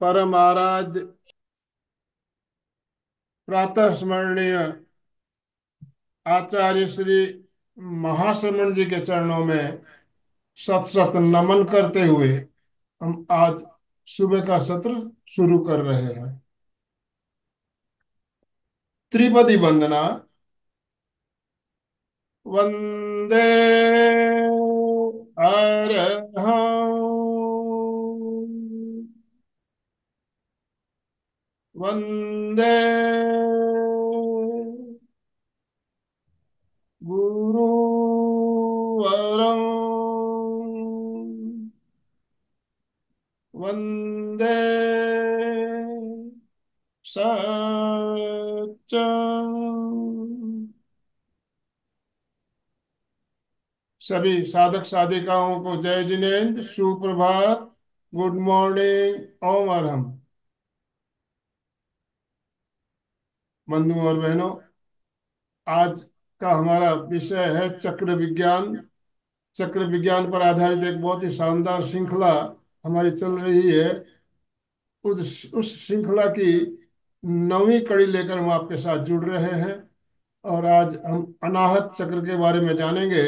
परम आराध्य प्रातः स्मरणीय आचार्य श्री महाश्रमण जी के चरणों में शत शत नमन करते हुए हम आज सुबह का सत्र शुरू कर रहे हैं। त्रिपदी वंदना। वंदे अरहं वंदे गुरुवरं वंदे सच्चं। सभी साधक साधिकाओं को जय जिनेन्द्र, सुप्रभात, गुड मॉर्निंग, ओम अरहम। बंधुओं और बहनों, आज का हमारा विषय है चक्र विज्ञान। चक्र विज्ञान पर आधारित एक बहुत ही शानदार श्रृंखला हमारी चल रही है। उस श्रृंखला की नवीं कड़ी लेकर हम आपके साथ जुड़ रहे हैं और आज हम अनाहत चक्र के बारे में जानेंगे।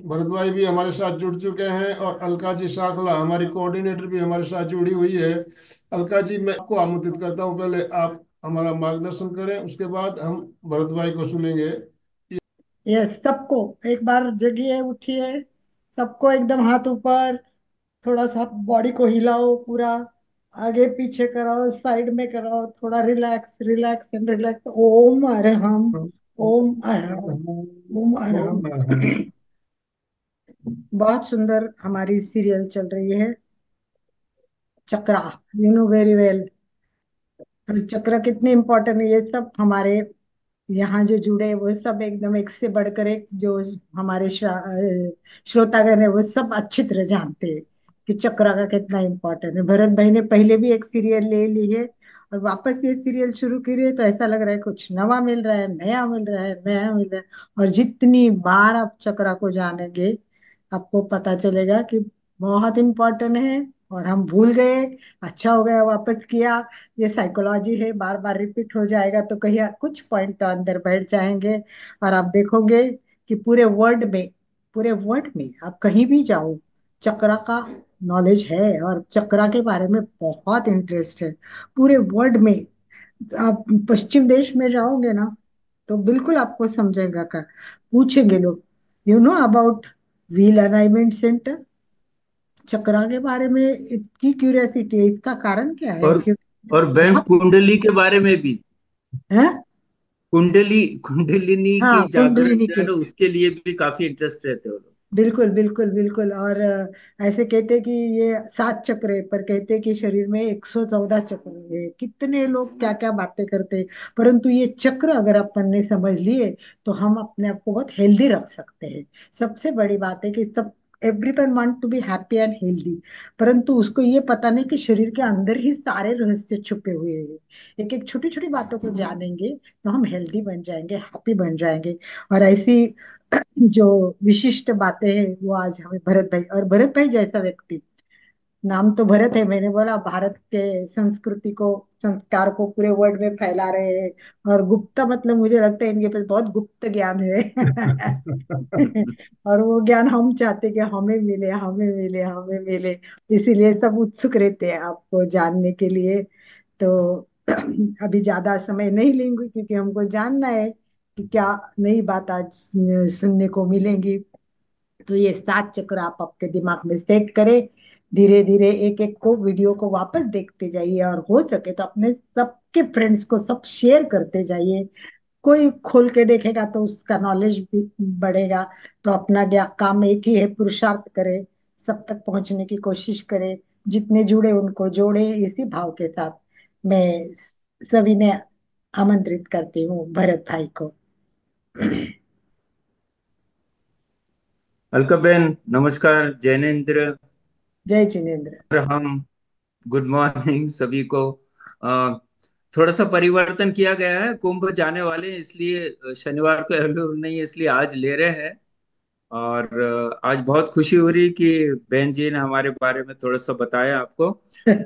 भरत भाई भी हमारे साथ जुड़ चुके हैं और अलका जी साखला हमारी कोऑर्डिनेटर भी हमारे साथ जुड़ी हुई है। अलका जी, मैं आपको आमंत्रित करता हूँ, पहले आप हमारा मार्गदर्शन करें, उसके बाद हम भरत भाई को सुनेंगे। यस, सबको एक बार जगिए, उठिए। सबको एकदम हाथ ऊपर। थोड़ा सा बॉडी को हिलाओ पूरा। आगे पीछे कराओ, साइड में कराओ, थोड़ा relax relax and relax. Om Arham. Om Arham. Om Om Arham. Arham. बहुत सुंदर हमारी सीरियल चल रही है, chakra. You know very well. चक्र कितने इम्पोर्टेंट है, ये सब हमारे यहाँ जो जुड़े वो सब एकदम एक से बढ़कर एक, जो हमारे श्रोतागण है वो सब अच्छी तरह जानते हैं कि चक्रा का कितना इम्पोर्टेंट है। भरत भाई ने पहले भी एक सीरियल ले ली है और वापस ये सीरियल शुरू की है, तो ऐसा लग रहा है कुछ नवा मिल रहा है, नया मिल रहा है, नया मिल रहा है। और जितनी बार आप चक्रा को जानेंगे, आपको पता चलेगा कि बहुत इम्पोर्टेंट है। और हम भूल गए, अच्छा हो गया वापस किया। ये साइकोलॉजी है, बार बार रिपीट हो जाएगा तो कहीं कुछ पॉइंट तो अंदर बैठ जाएंगे। और आप देखोगे कि पूरे वर्ल्ड में आप कहीं भी जाओ, चक्रा का नॉलेज है और चक्रा के बारे में बहुत इंटरेस्ट है पूरे वर्ल्ड में। आप पश्चिम देश में जाओगे ना, तो बिल्कुल आपको समझेगा का पूछेंगे लोग, you know about wheel alignment centre. Chakra के बारे में इतनी क्यूरियोसिटी है, इसका कारण क्या है? और क्योंकि और बहन, बहुत कुंडली के बारे में भी। है। कुंडली कुंडलिनी की हाँ, जागरण कुंडलिनी जो है के। ना, उसके लिए भी काफी इंटरेस्ट रहते हो लोग। बिल्कुल बिल्कुल बिल्कुल। और ऐसे कहते कि ये 7 चक्र है, पर कहते कि शरीर में 114 चक्र है। कितने लोग क्या क्या बातें करते हैं, परंतु ये चक्र अगर अपन ने समझ लिए तो हम अपने आप को बहुत हेल्दी रख सकते हैं। सबसे बड़ी बात है कि सब everyone want to be happy and healthy, परंतु उसको ये पता नहीं कि शरीर के अंदर ही सारे रहस्य छुपे हुए हैं। एक एक छोटी छोटी बातों को जानेंगे तो हम हेल्दी बन जाएंगे, हैप्पी बन जाएंगे। और ऐसी जो विशिष्ट बातें हैं वो आज हमें भरत भाई, और भरत भाई जैसा व्यक्ति, नाम तो भरत है, मैंने बोला भारत के संस्कृति को, संस्कार को पूरे वर्ल्ड में फैला रहे हैं। और गुप्ता मतलब मुझे लगता है इनके पास बहुत गुप्त ज्ञान है। और वो ज्ञान हम चाहते कि हमें मिले, हमें मिले, हमें मिले। इसीलिए सब उत्सुक रहते हैं आपको जानने के लिए। तो अभी ज्यादा समय नहीं लेंगे, क्योंकि हमको जानना है कि क्या नई बात आज सुनने को मिलेंगी। तो ये 7 चक्र आप आपके दिमाग में सेट करें। धीरे धीरे एक एक को वीडियो को वापस देखते जाइए, और हो सके तो अपने सबके फ्रेंड्स को सब शेयर करते जाइए। कोई खोल के देखेगा तो उसका नॉलेज भी बढ़ेगा। तो अपना काम एक ही है, पुरुषार्थ करें, सब तक पहुंचने की कोशिश करें। जितने जुड़े उनको जोड़े, इसी भाव के साथ मैं सभी ने आमंत्रित करती हूँ भरत भाई को। अलका बहन, नमस्कार, जैनेन्द्र। जय जिनेन्द्र। और हम गुड मॉर्निंग सभी को। अ, थोड़ा सा परिवर्तन किया गया है, कुंभ जाने वाले हैं, इसलिए शनिवार को अवेलेबल नहीं है, इसलिए आज ले रहे हैं। और आज बहुत खुशी हो रही कि बहन जी ने हमारे बारे में थोड़ा सा बताया आपको।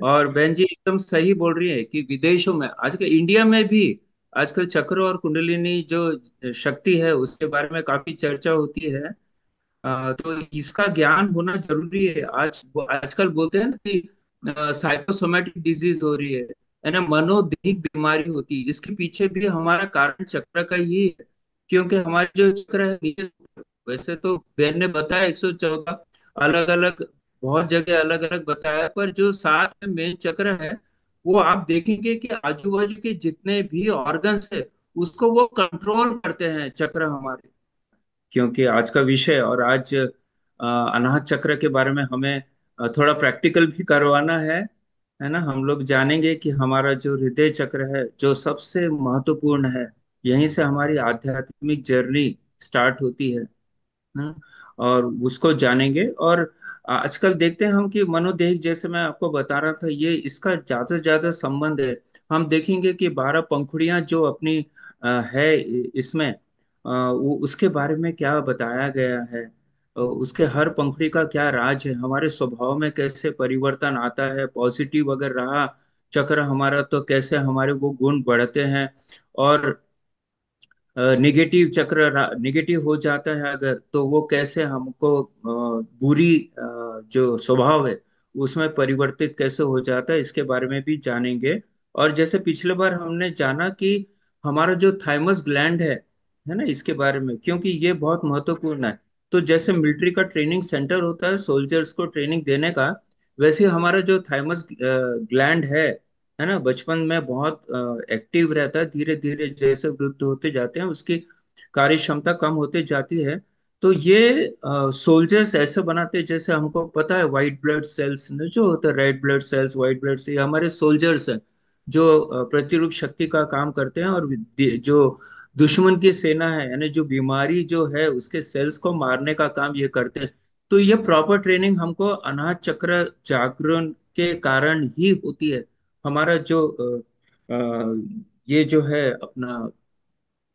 और बहन जी एकदम सही बोल रही है कि विदेशों में आजकल, इंडिया में भी आजकल चक्र और कुंडलिनी जो शक्ति है उसके बारे में काफी चर्चा होती है। तो इसका ज्ञान होना जरूरी है। आजकल बोलते हैं ना कि साइकोसोमेटिक डिजीज हो रही है ना, मनोदैहिक बीमारी होती है। इसके पीछे भी हमारा कारण चक्र का ही है, क्योंकि हमारे जो चक्र है वैसे तो बहन ने बताया 114 अलग अलग, बहुत जगह अलग अलग बताया, पर जो सात में मेन चक्र है वो आप देखेंगे कि आजू बाजू के जितने भी ऑर्गन्स है उसको वो कंट्रोल करते हैं चक्र हमारे। क्योंकि आज का विषय और आज अनाहत चक्र के बारे में हमें थोड़ा प्रैक्टिकल भी करवाना है ना। हम लोग जानेंगे कि हमारा जो हृदय चक्र है जो सबसे महत्वपूर्ण है, यहीं से हमारी आध्यात्मिक जर्नी स्टार्ट होती है ना। और उसको जानेंगे। और आजकल देखते हैं हम कि मनोदेह, जैसे मैं आपको बता रहा था, ये इसका ज्यादा से ज्यादा संबंध है। हम देखेंगे कि 12 पंखुड़ियां जो अपनी है इसमें, वो उसके बारे में क्या बताया गया है, उसके हर पंखुड़ी का क्या राज है, हमारे स्वभाव में कैसे परिवर्तन आता है, पॉजिटिव अगर रहा चक्र हमारा तो कैसे हमारे वो गुण बढ़ते हैं। और निगेटिव चक्र निगेटिव हो जाता है अगर, तो वो कैसे हमको बुरी जो स्वभाव है उसमें परिवर्तित कैसे हो जाता है, इसके बारे में भी जानेंगे। और जैसे पिछले बार हमने जाना कि हमारा जो थाइमस ग्लैंड है ना, इसके बारे में, क्योंकि ये बहुत महत्वपूर्ण है। तो जैसे मिलिट्री का ट्रेनिंग सेंटर होता है सोल्जर्स को ट्रेनिंग देने का, वैसे हमारा जो थाइमस ग्लैंड है ना, बचपन में बहुत एक्टिव रहता है। धीरे धीरे जैसे वृद्ध होते जाते हैं उसकी कार्य क्षमता कम होते जाती है। तो ये सोल्जर्स ऐसे बनाते हैं, जैसे हमको पता है व्हाइट ब्लड सेल्स ने जो होता है, red blood cells, white blood से, हमारे सोल्जर्स हैं जो प्रतिरूप शक्ति का काम करते हैं। और जो दुश्मन की सेना है यानी जो बीमारी जो है उसके सेल्स को मारने का काम ये करते हैं। तो ये प्रॉपर ट्रेनिंग हमको अनाहत चक्र जागरण के कारण ही होती है। हमारा जो ये जो है अपना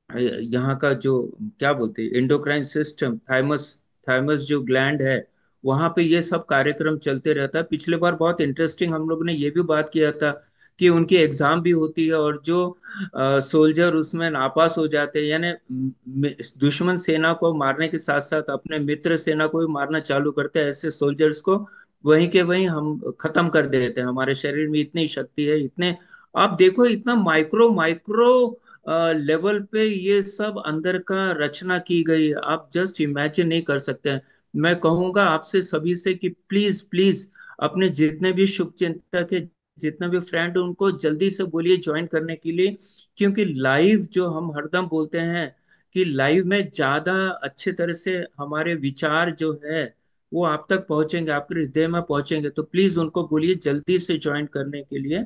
यहाँ का जो क्या बोलते हैं एंडोक्राइन सिस्टम, थाइमस, थाइमस जो ग्लैंड है, वहां पे ये सब कार्यक्रम चलते रहता है। पिछले बार बहुत इंटरेस्टिंग हम लोग ने ये भी बात किया था कि उनकी एग्जाम भी होती है, और जो सोल्जर उसमें नापास हो जाते हैं, यानी दुश्मन सेना को मारने के साथ साथ अपने मित्र सेना को भी मारना चालू करते हैं, ऐसे सोल्जर्स को वहीं के वहीं हम खत्म कर देते हैं। हमारे शरीर में इतनी शक्ति है, इतने, आप देखो इतना माइक्रो माइक्रो लेवल पे ये सब अंदर का रचना की गई है, आप जस्ट इमेजिन नहीं कर सकते हैं। मैं कहूंगा आपसे सभी से कि प्लीज प्लीज अपने जितने भी शुभ चिंतक है, जितने भी फ्रेंड, उनको जल्दी से बोलिए ज्वाइन करने के लिए। क्योंकि लाइव जो हम हरदम बोलते हैं कि लाइव में ज्यादा अच्छे तरह से हमारे विचार जो है वो आप तक पहुंचेंगे, आपके हृदय में पहुंचेंगे। तो प्लीज उनको बोलिए जल्दी से ज्वाइन करने के लिए।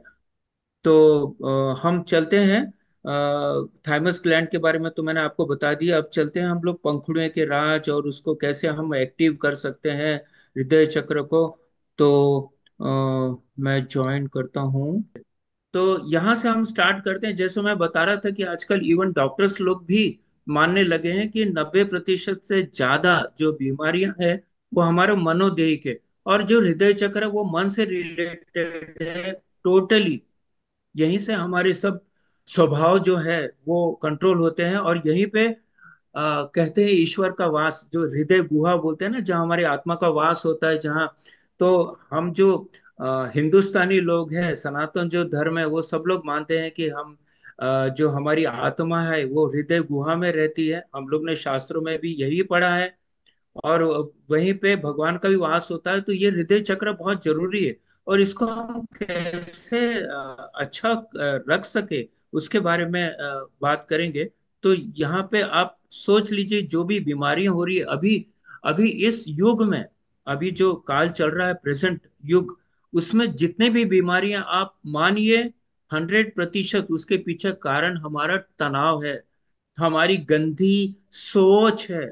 तो हम चलते हैं। थाइमस ग्लैंड के बारे में तो मैंने आपको बता दिया, अब चलते हैं हम लोग पंखुड़ियों के राज और उसको कैसे हम एक्टिव कर सकते हैं, हृदय चक्र को। तो मैं ज्वाइन करता हूँ। तो यहाँ से हम स्टार्ट करते हैं। जैसे मैं बता रहा था कि आजकल इवन डॉक्टर्स लोग भी मानने लगे हैं कि 90% से ज्यादा जो बीमारियां हैं वो हमारे मनोदेहिक है। और जो हृदय चक्र है वो मन से रिलेटेड है टोटली। यहीं से हमारे सब स्वभाव जो है वो कंट्रोल होते हैं। और यहीं पे कहते हैं ईश्वर का वास, जो हृदय गुहा बोलते हैं ना, जहाँ हमारी आत्मा का वास होता है जहाँ। तो हम जो हिंदुस्तानी लोग हैं, सनातन जो धर्म है, वो सब लोग मानते हैं कि हम जो हमारी आत्मा है वो हृदय गुहा में रहती है। हम लोग ने शास्त्रों में भी यही पढ़ा है। और वहीं पे भगवान का भी वास होता है। तो ये हृदय चक्र बहुत जरूरी है। और इसको हम कैसे अच्छा रख सके उसके बारे में बात करेंगे। तो यहाँ पे आप सोच लीजिए जो भी बीमारियां हो रही है अभी, अभी इस युग में, अभी जो काल चल रहा है प्रेजेंट युग, उसमें जितने भी बीमारियां आप मानिए 100% उसके पीछे कारण हमारा तनाव है, हमारी गंदी सोच है।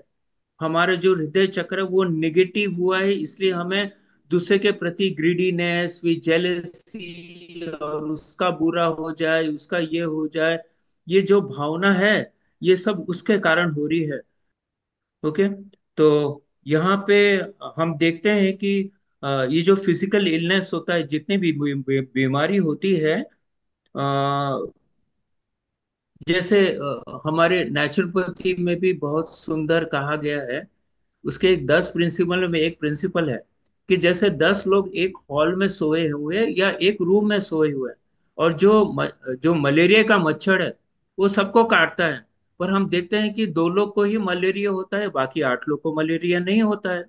हमारा जो हृदय चक्र है वो निगेटिव हुआ है, इसलिए हमें दूसरे के प्रति ग्रीडीनेस, भी जेलेसी, और उसका बुरा हो जाए, उसका ये हो जाए, ये जो भावना है ये सब उसके कारण हो रही है। ओके। तो यहाँ पे हम देखते हैं कि ये जो फिजिकल इलनेस होता है, जितनी भी बीमारी होती है, जैसे हमारे नेचुरोपैथी में भी बहुत सुंदर कहा गया है। उसके एक 10 प्रिंसिपल में एक प्रिंसिपल है कि जैसे 10 लोग एक हॉल में सोए हुए या एक रूम में सोए हुए हैं, और जो मलेरिया का मच्छर है वो सबको काटता है, पर हम देखते हैं कि 2 लोग को ही मलेरिया होता है, बाकी 8 लोग को मलेरिया नहीं होता है।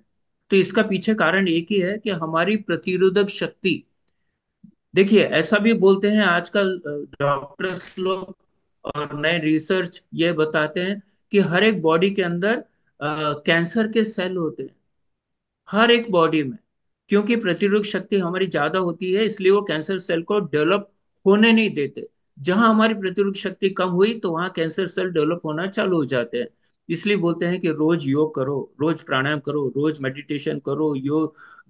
तो इसका पीछे कारण एक ही है कि हमारी प्रतिरोधक शक्ति। देखिए, ऐसा भी बोलते हैं आजकल डॉक्टर्स लोग और नए रिसर्च ये बताते हैं कि हर एक बॉडी के अंदर कैंसर के सेल होते हैं, हर एक बॉडी में। क्योंकि प्रतिरोधक शक्ति हमारी ज्यादा होती है, इसलिए वो कैंसर सेल को डेवलप होने नहीं देते। जहां हमारी प्रतिरोधक शक्ति कम हुई तो वहां कैंसर सेल डेवलप होना चालू हो जाते हैं। इसलिए बोलते हैं कि रोज योग करो, रोज प्राणायाम करो, रोज मेडिटेशन करो,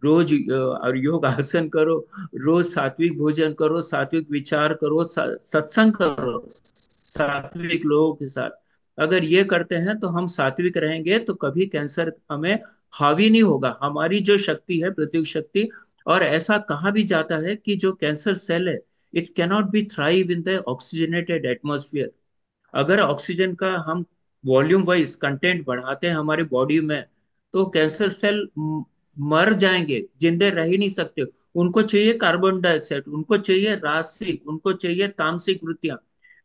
रोज और योग आसन करो, रोज सात्विक भोजन करो, सात्विक विचार करो, सत्संग करो सात्विक लोगों के साथ। अगर ये करते हैं तो हम सात्विक रहेंगे तो कभी कैंसर हमें हावी नहीं होगा। हमारी जो शक्ति है, प्रतिरोधक शक्ति। और ऐसा कहा भी जाता है कि जो कैंसर सेल है, it cannot be thrive in the oxygenated atmosphere. अगर ऑक्सीजन का हम वॉल्यूम वाइज कंटेंट बढ़ाते हैं हमारी बॉडी में, तो कैंसर सेल मर जाएंगे, जिंदे रह ही नहीं सकते। उनको चाहिए कार्बन डाइऑक्साइड, उनको चाहिए रासिक, उनको चाहिए तामसिक वृत्तियां।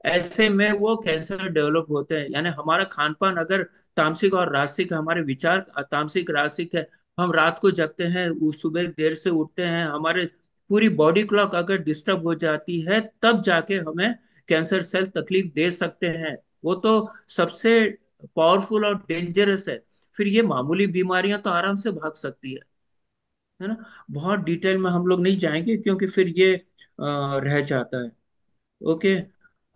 ऐसे में वो कैंसर डेवलप होते हैं। यानी हमारा खान पान अगर तामसिक और रासिक, हमारे विचार तामसिक रासिक है, हम रात को जगते हैं, सुबह देर से उठते हैं, हमारे पूरी बॉडी क्लॉक अगर डिस्टर्ब हो जाती है, तब जाके हमें कैंसर सेल तकलीफ दे सकते हैं। वो तो सबसे पावरफुल और डेंजरस है। फिर ये मामूली बीमारियां तो आराम से भाग सकती है ना। बहुत डिटेल में हम लोग नहीं जाएंगे क्योंकि फिर ये रह जाता है। ओके,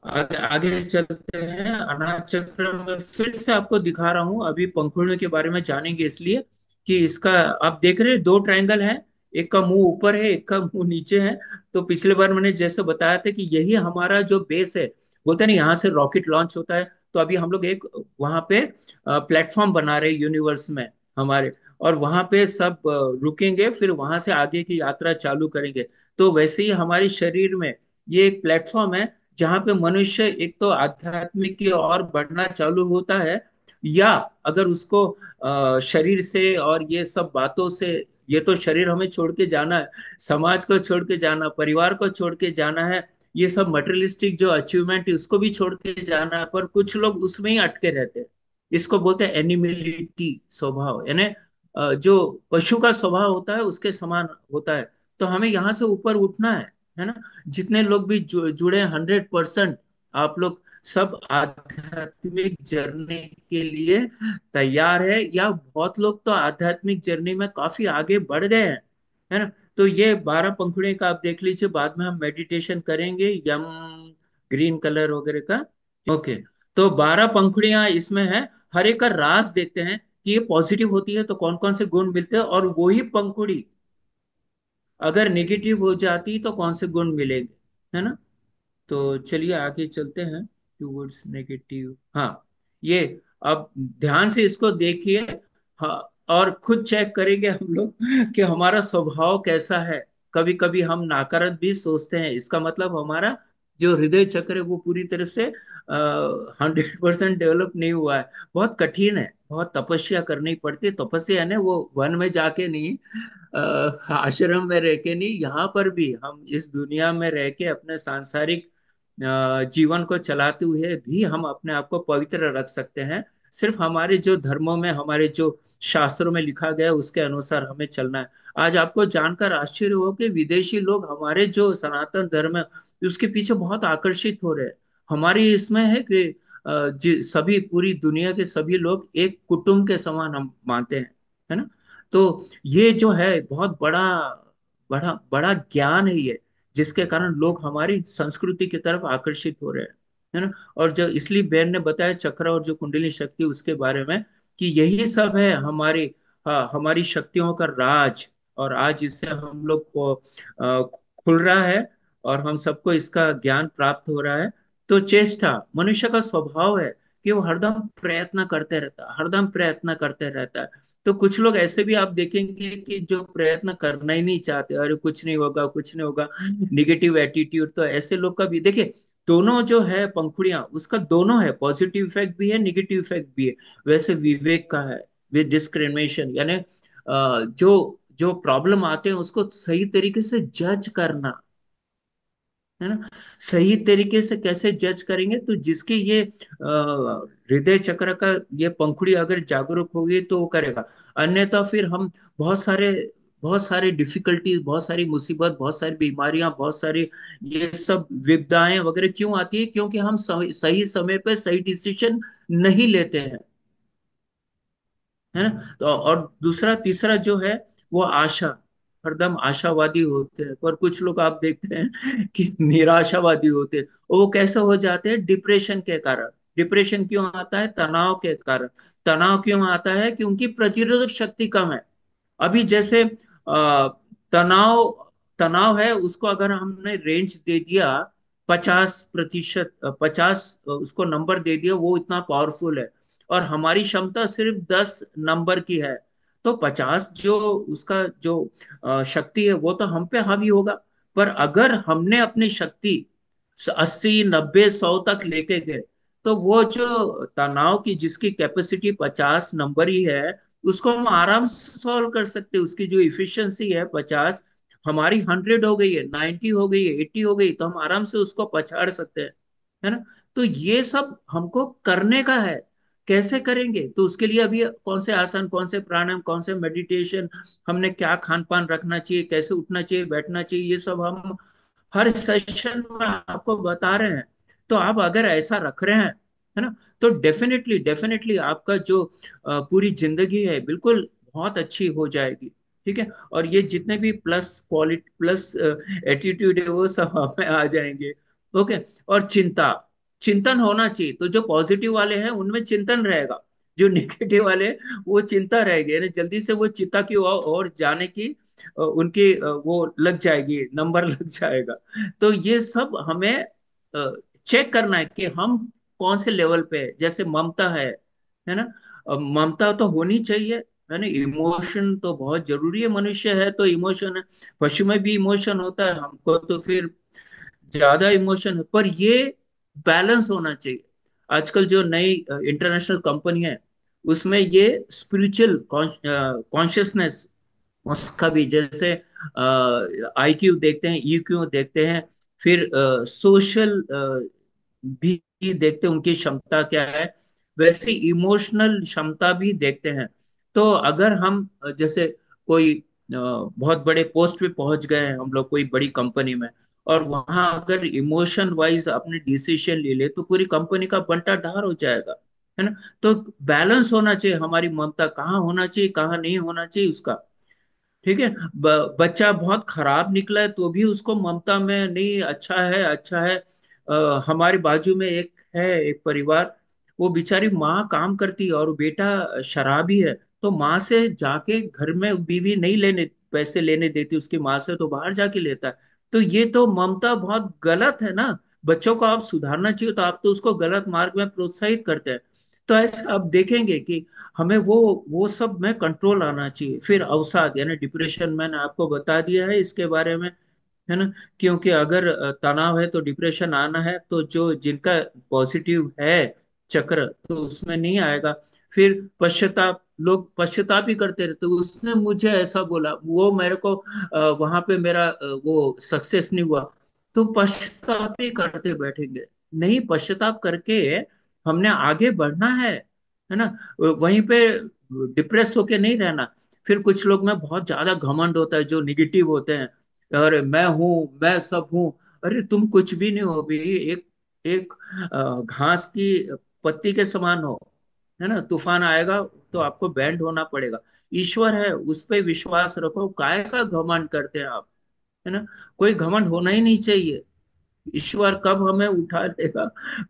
आगे आगे चलते हैं। अनाज चक्र में फिर से आपको दिखा रहा हूं, अभी पंखुड़ियों के बारे में जानेंगे, इसलिए कि इसका आप देख रहे हैं 2 ट्रायंगल है, एक का मुंह ऊपर है, एक का मुंह नीचे है। तो पिछले बार मैंने जैसे बताया था कि यही हमारा जो बेस है, बोलते हैं ना यहाँ से रॉकेट लॉन्च होता है। तो अभी हम लोग एक वहां पे प्लेटफॉर्म बना रहे हैं यूनिवर्स में हमारे, और वहां पे सब रुकेंगे, फिर वहां से आगे की यात्रा चालू करेंगे। तो वैसे ही हमारे शरीर में ये एक प्लेटफॉर्म है जहां पे मनुष्य एक तो आध्यात्मिक की ओर बढ़ना चालू होता है, या अगर उसको शरीर से और ये सब बातों से, ये तो शरीर हमें छोड़ के जाना है, समाज को छोड़ के जाना, परिवार को छोड़ के जाना है, ये सब मटेरियलिस्टिक जो अचीवमेंट है उसको भी छोड़ के जाना है, पर कुछ लोग उसमें ही अटके रहते हैं। इसको बोलते हैं एनिमिलिटी स्वभाव, यानी जो पशु का स्वभाव होता है उसके समान होता है। तो हमें यहाँ से ऊपर उठना है ना। जितने लोग भी जुड़े 100%, आप लोग सब आध्यात्मिक जर्नी के लिए तैयार है, या बहुत लोग तो आध्यात्मिक जर्नी में काफी आगे बढ़ गए हैं, है ना। तो ये 12 पंखुड़ियों का आप देख लीजिए, बाद में हम मेडिटेशन करेंगे यम ग्रीन कलर वगैरह का। ओके, तो 12 पंखुड़ियां इसमें है। हर एक का रास देखते हैं कि ये पॉजिटिव होती है तो कौन कौन से गुण मिलते हैं, और वही पंखुड़ी अगर नेगेटिव हो जाती तो कौन से गुण मिलेंगे, है ना। तो चलिए आगे चलते हैं टूवर्ड्स नेगेटिव। हाँ, ये अब ध्यान से इसको देखिए। हाँ, और खुद चेक करेंगे हम लोग कि हमारा स्वभाव कैसा है। कभी कभी हम नकारात्मक भी सोचते हैं, इसका मतलब हमारा जो हृदय चक्र है वो पूरी तरह से 100% डेवलप नहीं हुआ है। बहुत कठिन है, बहुत तपस्या करनी पड़ती है। तपस्या है ना, वो वन में जाके नहीं, आश्रम में रह के नहीं, यहाँ पर भी हम इस दुनिया में रह के अपने सांसारिक जीवन को चलाते हुए भी हम अपने आप को पवित्र रख सकते हैं। सिर्फ हमारे जो धर्मों में, हमारे जो शास्त्रों में लिखा गया है उसके अनुसार हमें चलना है। आज आपको जानकर आश्चर्य हो कि विदेशी लोग हमारे जो सनातन धर्म है उसके पीछे बहुत आकर्षित हो रहे हैं। हमारी इसमें है कि सभी, पूरी दुनिया के सभी लोग एक कुटुंब के समान हम मानते हैं, है ना। तो ये जो है बहुत बड़ा बड़ा बड़ा ज्ञान है ये, जिसके कारण लोग हमारी संस्कृति की तरफ आकर्षित हो रहे हैं, है ना। और जो इसलिए बेन ने बताया चक्र और जो कुंडली शक्ति उसके बारे में, कि यही सब है हमारी, हाँ, हमारी शक्तियों का राज। और आज इससे हम लोग को खुल रहा है, और हम सबको इसका ज्ञान प्राप्त हो रहा है। तो चेष्टा, मनुष्य का स्वभाव है कि वो हरदम प्रयत्न करते रहता है, हरदम प्रयत्न करते रहता है। तो कुछ लोग ऐसे भी आप देखेंगे कि जो प्रयत्न करना ही नहीं चाहते, अरे कुछ नहीं होगा, कुछ नहीं होगा, निगेटिव एटीट्यूड। तो ऐसे लोग का भी देखिए, दोनों जो है पंखुड़ियां, उसका दोनों है, पॉजिटिव इफेक्ट भी है, निगेटिव इफेक्ट भी है। वैसे विवेक का है, विद डिस्क्रिमिनेशन, यानी जो जो प्रॉब्लम आते हैं उसको सही तरीके से जज करना, है ना। सही तरीके से कैसे जज करेंगे, तो जिसकी ये हृदय चक्र का ये पंखुड़ी अगर जागरूक होगी तो वो करेगा। अन्यथा फिर हम बहुत सारे बहुत सारी डिफिकल्टीज, बहुत सारी मुसीबत, बहुत सारी बीमारियां, बहुत सारी ये सब विपदाएं वगैरह क्यों आती है? क्योंकि हम सही समय पे सही डिसीजन नहीं लेते हैं, है ना। तो और दूसरा तीसरा जो है वो आशा, हरदम आशावादी होते हैं। पर कुछ लोग आप देखते हैं कि निराशावादी होते हैं। और वो कैसे हो जाते हैं? डिप्रेशन के कारण। डिप्रेशन क्यों आता है? तनाव के कारण। तनाव क्यों आता है? कि उनकी प्रतिरोधक शक्ति कम है। अभी जैसे तनाव, तनाव है, उसको अगर हमने रेंज दे दिया 50%, 50 उसको नंबर दे दिया, वो इतना पावरफुल है। और हमारी क्षमता सिर्फ 10 नंबर की है। तो 50 जो उसका जो शक्ति है वो तो हम पे हावी होगा। पर अगर हमने अपनी शक्ति 80, 90, 100 तक लेके गए, तो वो जो तनाव की जिसकी कैपेसिटी 50 नंबर ही है, उसको हम आराम से सॉल्व कर सकते हैं। उसकी जो इफिशियंसी है 50, हमारी 100 हो गई है, 90 हो गई है, 80 हो गई, तो हम आराम से उसको पछाड़ सकते हैं, है ना। तो ये सब हमको करने का है। कैसे करेंगे? तो उसके लिए अभी कौन से आसन, कौन से प्राणायाम, कौन से मेडिटेशन, हमने क्या खान पान रखना चाहिए, कैसे उठना चाहिए, बैठना चाहिए, ये सब हम हर सेशन में आपको बता रहे हैं। तो आप अगर ऐसा रख रहे हैं, है ना, तो डेफिनेटली डेफिनेटली आपका जो पूरी जिंदगी है बिल्कुल बहुत अच्छी हो जाएगी। ठीक है। और ये जितने भी प्लस क्वालिटी, प्लस एटीट्यूड है, वो सब हमें आ जाएंगे। ओके। और चिंता, चिंतन होना चाहिए। तो जो पॉजिटिव वाले हैं उनमें चिंतन रहेगा, जो नेगेटिव वाले हैं, वो चिंता रहेगी, यानी जल्दी से वो चिंता की ओर जाने की उनकी वो लग जाएगी, नंबर लग जाएगा। तो ये सब हमें चेक करना है कि हम कौन से लेवल पे है। जैसे ममता है ना। ममता तो होनी चाहिए, है ना। इमोशन तो बहुत जरूरी है, मनुष्य है तो इमोशन है। पशु में भी इमोशन होता है, हमको तो फिर ज्यादा इमोशन है। पर ये बैलेंस होना चाहिए। आजकल जो नई इंटरनेशनल कंपनी है, उसमें ये स्पिरिचुअल कॉन्शियसनेस, उसका भी जैसे आईक्यू देखते हैं, ईक्यू देखते हैं, फिर सोशल भी देखते हैं उनकी क्षमता क्या है, वैसे इमोशनल क्षमता भी देखते हैं। तो अगर हम जैसे कोई बहुत बड़े पोस्ट पे पहुंच गए हैं हम लोग कोई बड़ी कंपनी में, और वहां अगर इमोशन वाइज अपने डिसीजन ले ले, तो पूरी कंपनी का बंटा ढार हो जाएगा, है ना। तो बैलेंस होना चाहिए, हमारी ममता कहाँ होना चाहिए, कहाँ नहीं होना चाहिए उसका। ठीक है। बच्चा बहुत खराब निकला है तो भी उसको ममता में नहीं, अच्छा है, अच्छा है। हमारे बाजू में एक है, एक परिवार, वो बेचारी माँ काम करती है और बेटा शराबी है। तो माँ से जाके घर में बीवी नहीं लेने, पैसे लेने देती उसकी माँ से, तो बाहर जाके लेता है। तो ये तो ममता बहुत गलत है ना। बच्चों को आप सुधारना चाहिए तो आप तो उसको गलत मार्ग में प्रोत्साहित करते हैं। तो ऐसे आप देखेंगे कि हमें वो सब में कंट्रोल आना चाहिए। फिर अवसाद यानी डिप्रेशन, मैंने आपको बता दिया है इसके बारे में, है ना। क्योंकि अगर तनाव है तो डिप्रेशन आना है, तो जो जिनका पॉजिटिव है चक्र, तो उसमें नहीं आएगा। फिर पश्चाताप, लोग पश्चाताप ही करते रहते, उसने मुझे ऐसा बोला, वो मेरे को वहां पे मेरा वो सक्सेस नहीं हुआ, तो पश्चाताप ही करते बैठेंगे। नहीं, पश्चाताप करके हमने आगे बढ़ना है ना। वहीं पे डिप्रेस होके नहीं रहना। फिर कुछ लोग में बहुत ज्यादा घमंड होता है, जो निगेटिव होते हैं, अरे मैं हूँ, मैं सब हूँ। अरे तुम कुछ भी नहीं हो भी, एक एक घास की पत्ती के समान हो, है ना। तूफान आएगा तो आपको बैंड होना पड़ेगा। ईश्वर है, उस पे विश्वास रखो, काय का घमंड करते हैं आप, है ना। कोई घमंड होना ही नहीं चाहिए। ईश्वर कब हमें उठा देगा,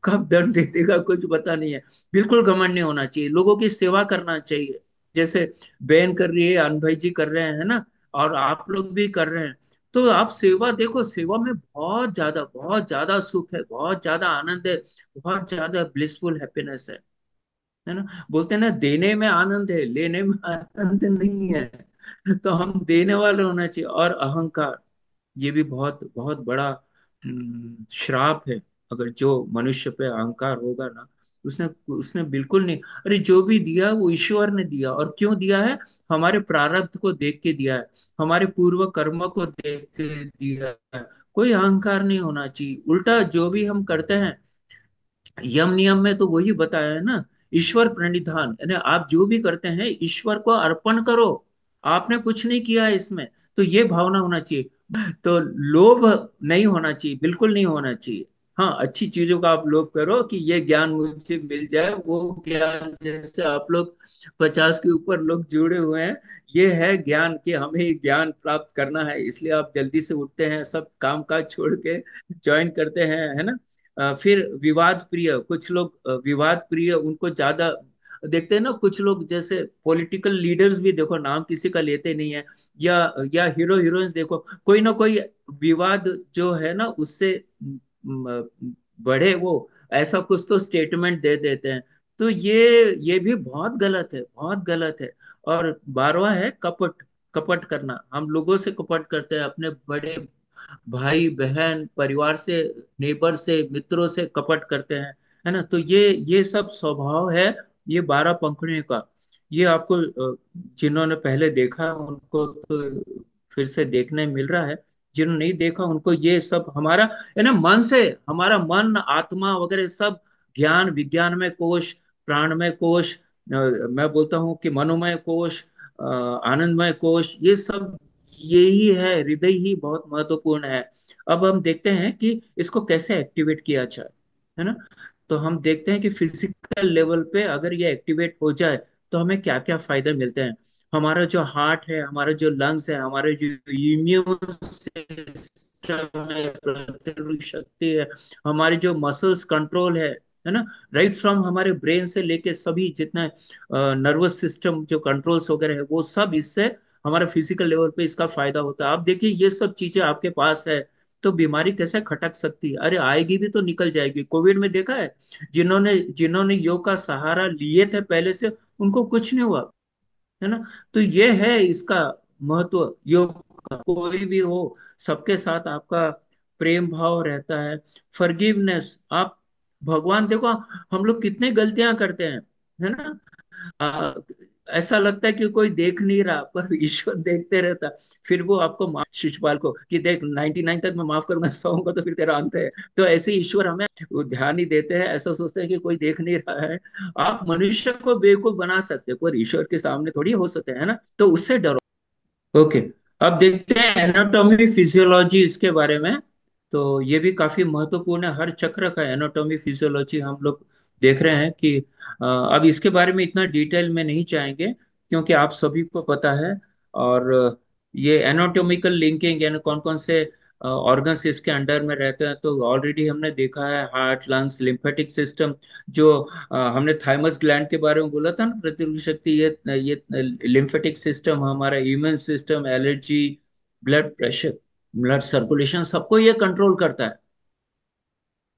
कब दंड दे देगा, कुछ पता नहीं है। बिल्कुल घमंड नहीं होना चाहिए, लोगों की सेवा करना चाहिए। जैसे बहन कर रही है, अन भाई जी कर रहे हैं, है ना, और आप लोग भी कर रहे हैं। तो आप सेवा देखो, सेवा में बहुत ज्यादा सुख है, बहुत ज्यादा आनंद है, बहुत ज्यादा ब्लिसफुल हैप्पीनेस है ना। बोलते हैं ना, देने में आनंद है, लेने में आनंद नहीं है। तो हम देने वाले होना चाहिए। और अहंकार, ये भी बहुत बहुत बड़ा श्राप है। अगर जो मनुष्य पे अहंकार होगा ना, उसने उसने बिल्कुल नहीं। अरे जो भी दिया वो ईश्वर ने दिया, और क्यों दिया है? हमारे प्रारब्ध को देख के दिया है, हमारे पूर्व कर्म को देख के दिया है। कोई अहंकार नहीं होना चाहिए। उल्टा जो भी हम करते हैं, यम नियम में तो वही बताया है ना, ईश्वर प्रणिधान, यानी आप जो भी करते हैं ईश्वर को अर्पण करो, आपने कुछ नहीं किया है इसमें। तो ये भावना होना चाहिए। तो लोभ नहीं होना चाहिए, बिल्कुल नहीं होना चाहिए। हाँ, अच्छी चीजों का आप लोभ करो कि ये ज्ञान मुझे मिल जाए, वो ज्ञान, जैसे आप लोग 50 के ऊपर लोग जुड़े हुए हैं, ये है ज्ञान कि हमें ये ज्ञान प्राप्त करना है, इसलिए आप जल्दी से उठते हैं, सब काम काज छोड़ के ज्वाइन करते हैं, है ना। फिर विवाद प्रिय, कुछ लोग विवाद प्रिय, उनको ज्यादा देखते हैं ना। कुछ लोग जैसे पॉलिटिकल लीडर्स भी देखो, नाम किसी का लेते नहीं है, या हीरो हीरोइंस देखो, कोई ना कोई विवाद जो है ना, उससे बढ़े वो ऐसा कुछ तो स्टेटमेंट दे देते हैं। तो ये भी बहुत गलत है, बहुत गलत है। और 12वां है कपट। कपट करना, हम लोगों से कपट करते हैं, अपने बड़े भाई बहन परिवार से, नेबर से, मित्रों से कपट करते हैं, है ना। तो ये सब स्वभाव है, ये 12 पंखुड़ियों का। ये आपको जिन्होंने पहले देखा उनको तो फिर से देखने मिल रहा है, जिन्होंने नहीं देखा उनको ये सब हमारा, है ना, मन से, हमारा मन आत्मा वगैरह सब, ज्ञान विज्ञान में कोश, प्राणमय कोश, मैं बोलता हूँ कि मनोमय कोश, आनंदमय कोश, ये सब यही है, हृदय ही बहुत महत्वपूर्ण है। अब हम देखते हैं कि इसको कैसे एक्टिवेट किया जाए, है ना। तो हम देखते हैं कि फिजिकल लेवल पे अगर ये एक्टिवेट हो जाए तो हमें क्या क्या फायदे मिलते हैं। हमारा जो हार्ट है, हमारा जो लंग्स है, हमारे जो इम्यून सिस्टम है, प्रतिरोधक शक्ति है, हमारे जो मसल्स कंट्रोल है ना, राइट फ्रॉम हमारे ब्रेन से लेके सभी जितना नर्वस सिस्टम जो कंट्रोल्स वगैरह है, वो सब इससे हमारा फिजिकल लेवल पे इसका फायदा होता है। आप देखिए, ये सब चीजें आपके पास है तो बीमारी कैसे खटक सकती है? अरे आएगी भी तो निकल जाएगी। कोविड में देखा है, जिन्होंने जिन्होंने योग का सहारा लिए थे पहले से, उनको कुछ नहीं हुआ, है ना। तो ये है इसका महत्व योग का। कोई भी हो, सबके साथ आपका प्रेम भाव रहता है, फॉरगिवनेस। आप भगवान देखो, हम लोग कितने गलतियां करते हैं, है ना। आ, ऐसा लगता है कि कोई देख नहीं रहा, पर ईश्वर देखते रहता। फिर वो आपको माफ, शिशुपाल को, कि देख 99 तक मैं माफ करूंगा, 100 को तो फिर तेरा अंत है। तो ऐसे ईश्वर हमें वो ध्यान ही देते हैं, ऐसा सोचते हैं कि कोई देख नहीं रहा है। आप मनुष्य को बेवकूफ बना सकते हो, पर ईश्वर के सामने थोड़ी हो सकते हैं, है ना। तो उससे डरो। ओके, अब देखते हैं एनाटॉमी फिजियोलॉजी इसके बारे में। तो ये भी काफी महत्वपूर्ण है, हर चक्र का एनाटॉमी फिजियोलॉजी हम लोग देख रहे हैं कि अब इसके बारे में इतना डिटेल में नहीं चाहेंगे, क्योंकि आप सभी को पता है। और ये एनाटॉमिकल लिंकिंग, यानी कौन कौन से ऑर्गन्स इसके अंडर में रहते हैं, तो ऑलरेडी हमने देखा है, हार्ट, लंग्स, लिम्फेटिक सिस्टम। जो हमने थाइमस ग्लैंड के बारे में बोला था ना, प्रतिरोधक शक्ति, ये लिम्फेटिक सिस्टम, हमारा immune system, allergy, blood pressure, blood circulation, सबको ये कंट्रोल करता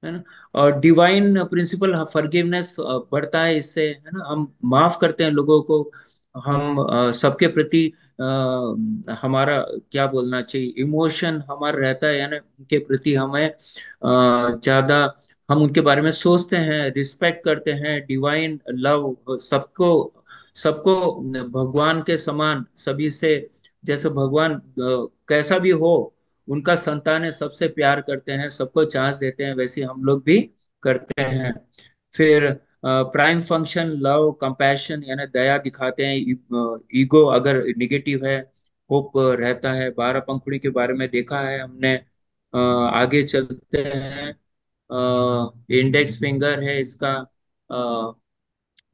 है ना। और डिवाइन प्रिंसिपल फॉरगिवनेस बढ़ता है इससे, है ना। हम माफ करते हैं लोगों को, हम सबके प्रति हमारा क्या बोलना चाहिए, इमोशन हमारा रहता है, यानी उनके प्रति हमें ज्यादा, हम उनके बारे में सोचते हैं, रिस्पेक्ट करते हैं, डिवाइन लव, सबको सबको भगवान के समान, सभी से, जैसे भगवान कैसा भी हो, उनका संतान है, सबसे प्यार करते हैं, सबको चांस देते हैं, वैसे हम लोग भी करते हैं। फिर प्राइम फंक्शन लव कंपैशन, यानी दया दिखाते हैं। ईगो अगर निगेटिव है, होप रहता है। 12 पंखुड़ी के बारे में देखा है हमने। आगे चलते हैं। इंडेक्स फिंगर है इसका।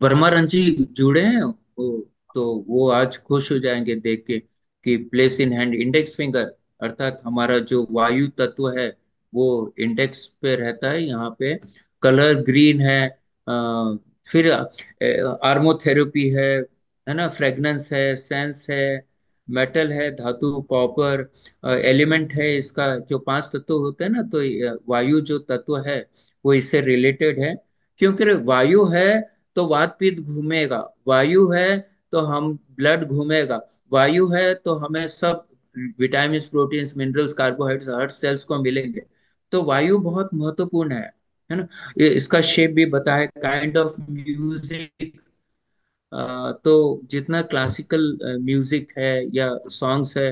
वर्मा जी जुड़े हैं वो, तो वो आज खुश हो जाएंगे देख के कि place in hand index finger, अर्थात हमारा जो वायु तत्व है वो इंडेक्स पे रहता है, यहाँ पे कलर ग्रीन है। फिर आर्मोथेरेपी है ना, फ्रेगनेंस है, सेंस है, मेटल है, धातु, कॉपर एलिमेंट है। इसका जो पांच तत्व होते हैं ना, तो वायु जो तत्व है वो इससे रिलेटेड है। क्योंकि वायु है तो वात पित्त घूमेगा, वायु है तो हम ब्लड घूमेगा, वायु है तो हमें सब विटामिन, प्रोटीन्स, मिनरल्स, कार्बोहाइड्रेट्स हर सेल्स को मिलेंगे। तो वायु बहुत महत्वपूर्ण है ना। इसका शेप भी बताया, काइंड ऑफ म्यूजिक। तो जितना क्लासिकल म्यूजिक है या सॉन्ग्स है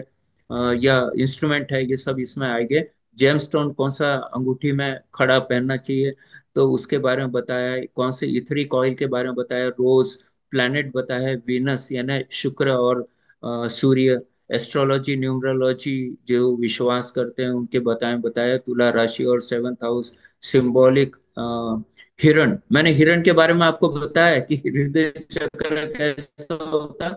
या इंस्ट्रूमेंट है, ये सब इसमें आएंगे। जेम्स स्टोन कौन सा अंगूठी में खड़ा पहनना चाहिए, तो उसके बारे में बताया है। कौन से इथरी कॉइल के बारे में बताया, रोज प्लैनेट बताया है, वीनस यानी शुक्र और सूर्य, एस्ट्रोलॉजी, न्यूमरोलॉजी जो विश्वास करते हैं उनके बताए बताया, तुला राशि और सेवंथ हाउस, सिंबॉलिक, हिरण। मैंने हिरण के बारे में आपको बताया कि हृदय चक्र कैसा होता है।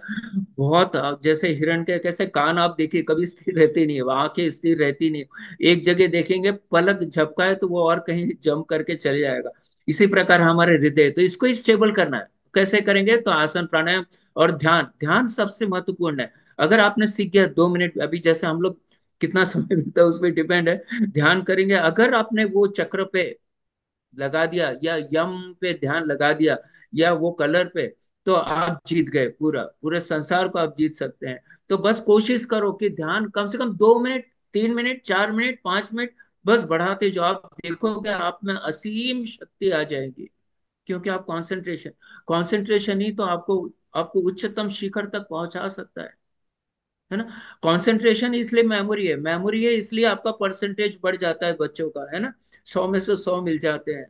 बहुत जैसे हिरण के कैसे कान आप देखिए कभी स्थिर रहती नहीं है, आंखें स्थिर रहती नहीं है। एक जगह देखेंगे, पलक झपकाए तो वो और कहीं जंप करके चले जाएगा। इसी प्रकार हमारे हृदय, तो इसको स्टेबल करना है। कैसे करेंगे, तो आसन, प्राणायाम और ध्यान। ध्यान सबसे महत्वपूर्ण है। अगर आपने सीख गया 2 मिनट, अभी जैसे हम लोग कितना समय मिलता है उस पर डिपेंड है, ध्यान करेंगे। अगर आपने वो चक्र पे लगा दिया या यम पे ध्यान लगा दिया या वो कलर पे, तो आप जीत गए। पूरा पूरे संसार को आप जीत सकते हैं। तो बस कोशिश करो कि ध्यान कम से कम 2 मिनट, 3 मिनट, 4 मिनट, 5 मिनट बस बढ़ाते जो आप देखोगे आप में असीम शक्ति आ जाएगी। क्योंकि आप कंसंट्रेशन, कंसंट्रेशन ही तो आपको आपको उच्चतम शिखर तक पहुंचा सकता है ना। कंसंट्रेशन इसलिए मेमोरी है, मेमोरी है इसलिए आपका परसेंटेज बढ़ जाता है बच्चों का, है ना। 100 में से 100 मिल जाते हैं,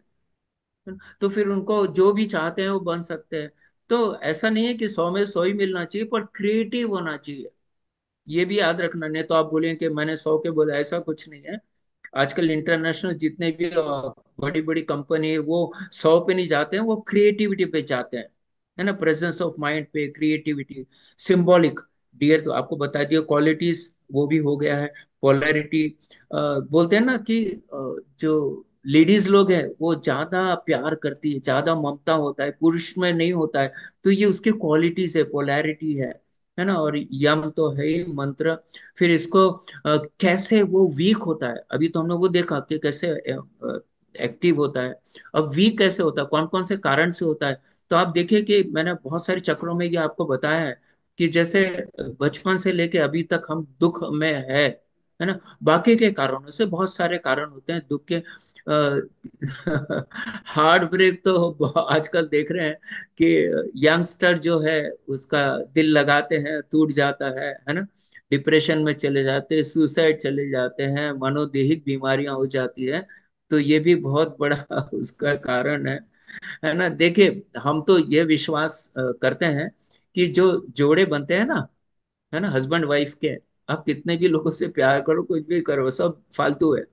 तो फिर उनको जो भी चाहते हैं वो बन सकते हैं। तो ऐसा नहीं है कि 100 में से 100 ही मिलना चाहिए, पर क्रिएटिव होना चाहिए। ये भी याद रखना, नहीं तो आप बोलेंगे कि मैंने 100 के बोला, ऐसा कुछ नहीं है। आजकल इंटरनेशनल जितने भी बड़ी बड़ी कंपनी है वो 100 पे नहीं जाते हैं, वो क्रिएटिविटी पे जाते हैं, है ना। प्रेजेंस ऑफ माइंड पे, क्रिएटिविटी, सिंबॉलिक। डियर तो आपको बता दिया, क्वालिटीज वो भी हो गया है। पोलैरिटी, बोलते हैं ना कि जो लेडीज लोग हैं वो ज्यादा प्यार करती है, ज्यादा ममता होता है, पुरुष में नहीं होता है। तो ये उसके क्वालिटीज है, पोलैरिटी है ना। और यम तो है ही मंत्र। फिर इसको कैसे वो वीक होता है, अभी तो हमने वो देखा कि कैसे एक्टिव होता है। अब वीक कैसे होता है, कौन कौन से कारण से होता है। तो आप देखिए कि मैंने बहुत सारे चक्रों में ये आपको बताया है कि जैसे बचपन से लेके अभी तक हम दुख में है ना। बाकी के कारणों से बहुत सारे कारण होते हैं दुख के। हार्ट ब्रेक तो आजकल देख रहे हैं कि यंगस्टर जो है उसका दिल लगाते हैं टूट जाता है ना। डिप्रेशन में चले जाते हैं, सुसाइड चले जाते हैं, मनोदेहिक बीमारियां हो जाती है। तो ये भी बहुत बड़ा उसका कारण है ना। देखिए, हम तो ये विश्वास करते हैं कि जो जोड़े बनते हैं ना, है ना, हस्बैंड वाइफ के, आप कितने भी लोगों से प्यार करो, कुछ भी करो, सब फालतू है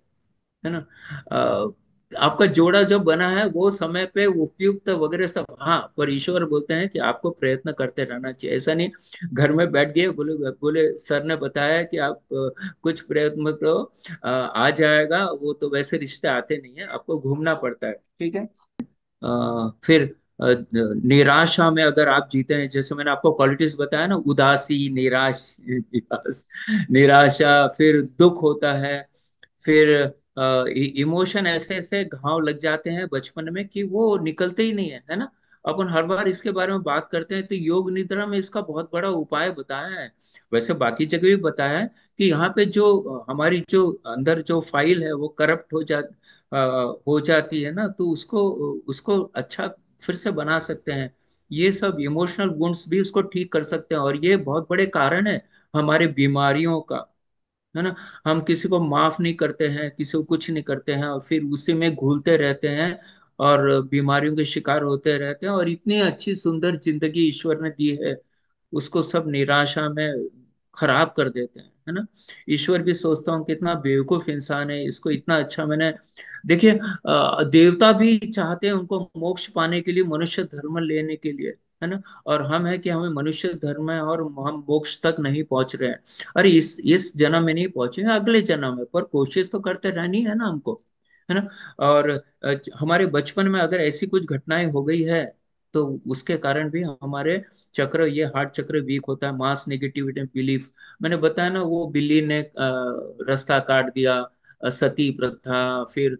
ना। आपका जोड़ा जो बना है वो समय पे उपयुक्त वगैरह सब, हाँ, पर ईश्वर बोलते हैं कि आपको प्रयत्न करते रहना चाहिए। ऐसा नहीं घर में बैठ गए, बोले बोले सर ने बताया कि आप कुछ प्रयत्न करो, आ जाएगा वो, तो वैसे रिश्ते आते नहीं है, आपको घूमना पड़ता है, ठीक है। फिर निराशा में अगर आप जीते हैं, जैसे मैंने आपको क्वालिटीज बताया ना, उदासी, निराशा, फिर दुख होता है। फिर इमोशन ऐसे ऐसे घाव लग जाते हैं बचपन में कि वो निकलते ही नहीं है ना। अपन हर बार इसके बारे में बात करते हैं, तो योग निद्रा में इसका बहुत बड़ा उपाय बताया है। वैसे बाकी जगह भी बताया है कि यहाँ पे जो हमारी जो अंदर जो फाइल है वो करप्ट हो जाती है ना, तो उसको उसको अच्छा फिर से बना सकते हैं। ये सब इमोशनल वुंड्स भी उसको ठीक कर सकते हैं, और ये बहुत बड़े कारण है हमारे बीमारियों का, है ना। हम किसी को माफ नहीं करते हैं, किसी को कुछ नहीं करते हैं, और फिर उसी में घुलते रहते हैं और बीमारियों के शिकार होते रहते हैं। और इतनी अच्छी सुंदर जिंदगी ईश्वर ने दी है, उसको सब निराशा में खराब कर देते हैं, है ना। ईश्वर भी सोचता हूँ कितना बेवकूफ इंसान है, इसको इतना अच्छा मैंने, देखिए, देवता भी चाहते हैं उनको मोक्ष पाने के लिए, मनुष्य धर्म लेने के लिए, है ना। और हम है कि हमें मनुष्य धर्म है और हम मोक्ष तक नहीं पहुंच रहे हैं। अरे इस जन्म में नहीं पहुंचे, अगले जन्म में, पर कोशिश तो करते रहनी है ना हमको, है ना। और हमारे बचपन में अगर ऐसी कुछ घटनाएं हो गई है तो उसके कारण भी हमारे चक्र, ये हार्ट चक्र वीक होता है। मास नेगेटिविटी बिलीफ, मैंने बताया ना, वो बिल्ली ने रास्ता काट दिया, सती प्रथा, फिर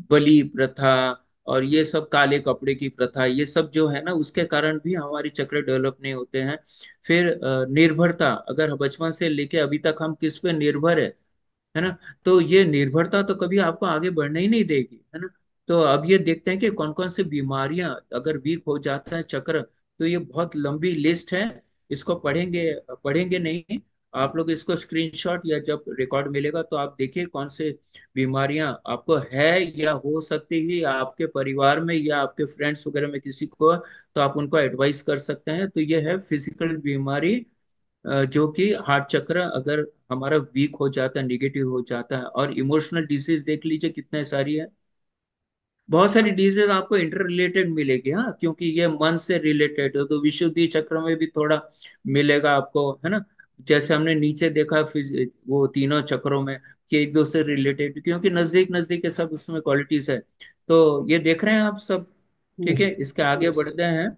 बलि प्रथा, और ये सब काले कपड़े की प्रथा, ये सब जो है ना, उसके कारण भी हमारी चक्र डेवलप नहीं होते हैं। फिर निर्भरता, अगर बचपन से लेके अभी तक हम किस पे निर्भर है ना, तो ये निर्भरता तो कभी आपको आगे बढ़ने ही नहीं देगी, है ना। तो अब ये देखते हैं कि कौन कौन सी बीमारियां अगर वीक हो जाता है चक्र, तो ये बहुत लंबी लिस्ट है। इसको पढ़ेंगे, पढ़ेंगे नहीं, आप लोग इसको स्क्रीनशॉट या जब रिकॉर्ड मिलेगा तो आप देखिए कौन से बीमारियां आपको है या हो सकती है, या आपके परिवार में या आपके फ्रेंड्स वगैरह में किसी को, तो आप उनको एडवाइस कर सकते हैं। तो ये है फिजिकल बीमारी, जो कि हार्ट चक्र अगर हमारा वीक हो जाता है, निगेटिव हो जाता है। और इमोशनल डिजीज देख लीजिए कितने सारी है, बहुत सारी डिजीज आपको इंटर रिलेटेड मिलेगी, हाँ, क्योंकि ये मन से रिलेटेड है, तो विशुद्धि चक्र में भी थोड़ा मिलेगा आपको, है ना। जैसे हमने नीचे देखा वो तीनों चक्रों में कि एक दूसरे रिलेटेड, क्योंकि नजदीक नजदीक के सब उसमें क्वालिटीज है। तो ये देख रहे हैं आप सब, ठीक जी। है, इसके आगे बढ़ते हैं।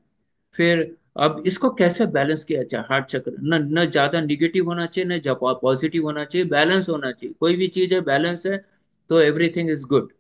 फिर अब इसको कैसे बैलेंस किया जाए, हार्ट चक्र न न ज्यादा निगेटिव होना चाहिए, न ज्यादा पॉजिटिव होना चाहिए, बैलेंस होना चाहिए। कोई भी चीज है बैलेंस है तो एवरीथिंग इज गुड,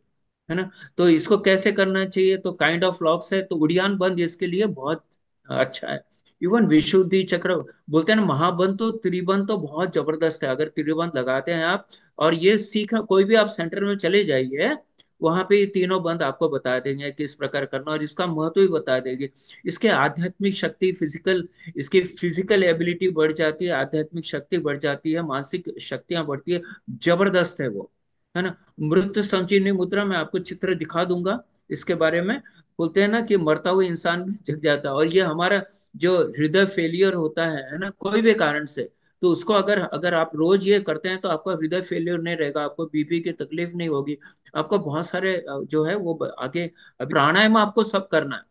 है ना। तो इसको कैसे करना चाहिए, तो काइंड ऑफ लॉक्स है, तो उड़ियान बंद इसके लिए बहुत अच्छा है। इवन विशुद्धि चक्र बोलते हैं ना, महाबंध तो त्रिबंध तो बहुत जबरदस्त है, अगर त्रिबंध लगाते हैं आप, और ये सीख, कोई भी आप सेंटर में चले जाइए, वहां पे ये तीनों बंद आपको बता देंगे किस प्रकार करना, और इसका महत्व भी बता देंगे। इसके आध्यात्मिक शक्ति, फिजिकल, इसकी फिजिकल एबिलिटी बढ़ जाती है, आध्यात्मिक शक्ति बढ़ जाती है, मानसिक शक्तियां बढ़ती है, जबरदस्त है वो, है ना। मृत संजीवनी मुद्रा में आपको चित्र दिखा दूंगा इसके बारे में। बोलते हैं ना कि मरता हुआ इंसान भी जग जाता है, और ये हमारा जो हृदय फेलियर होता है ना, कोई भी कारण से, तो उसको अगर अगर आप रोज ये करते हैं तो आपका हृदय फेलियर नहीं रहेगा, आपको बीपी की तकलीफ नहीं होगी, आपको बहुत सारे जो है वो आगे। अभी प्राणायाम आपको सब करना है,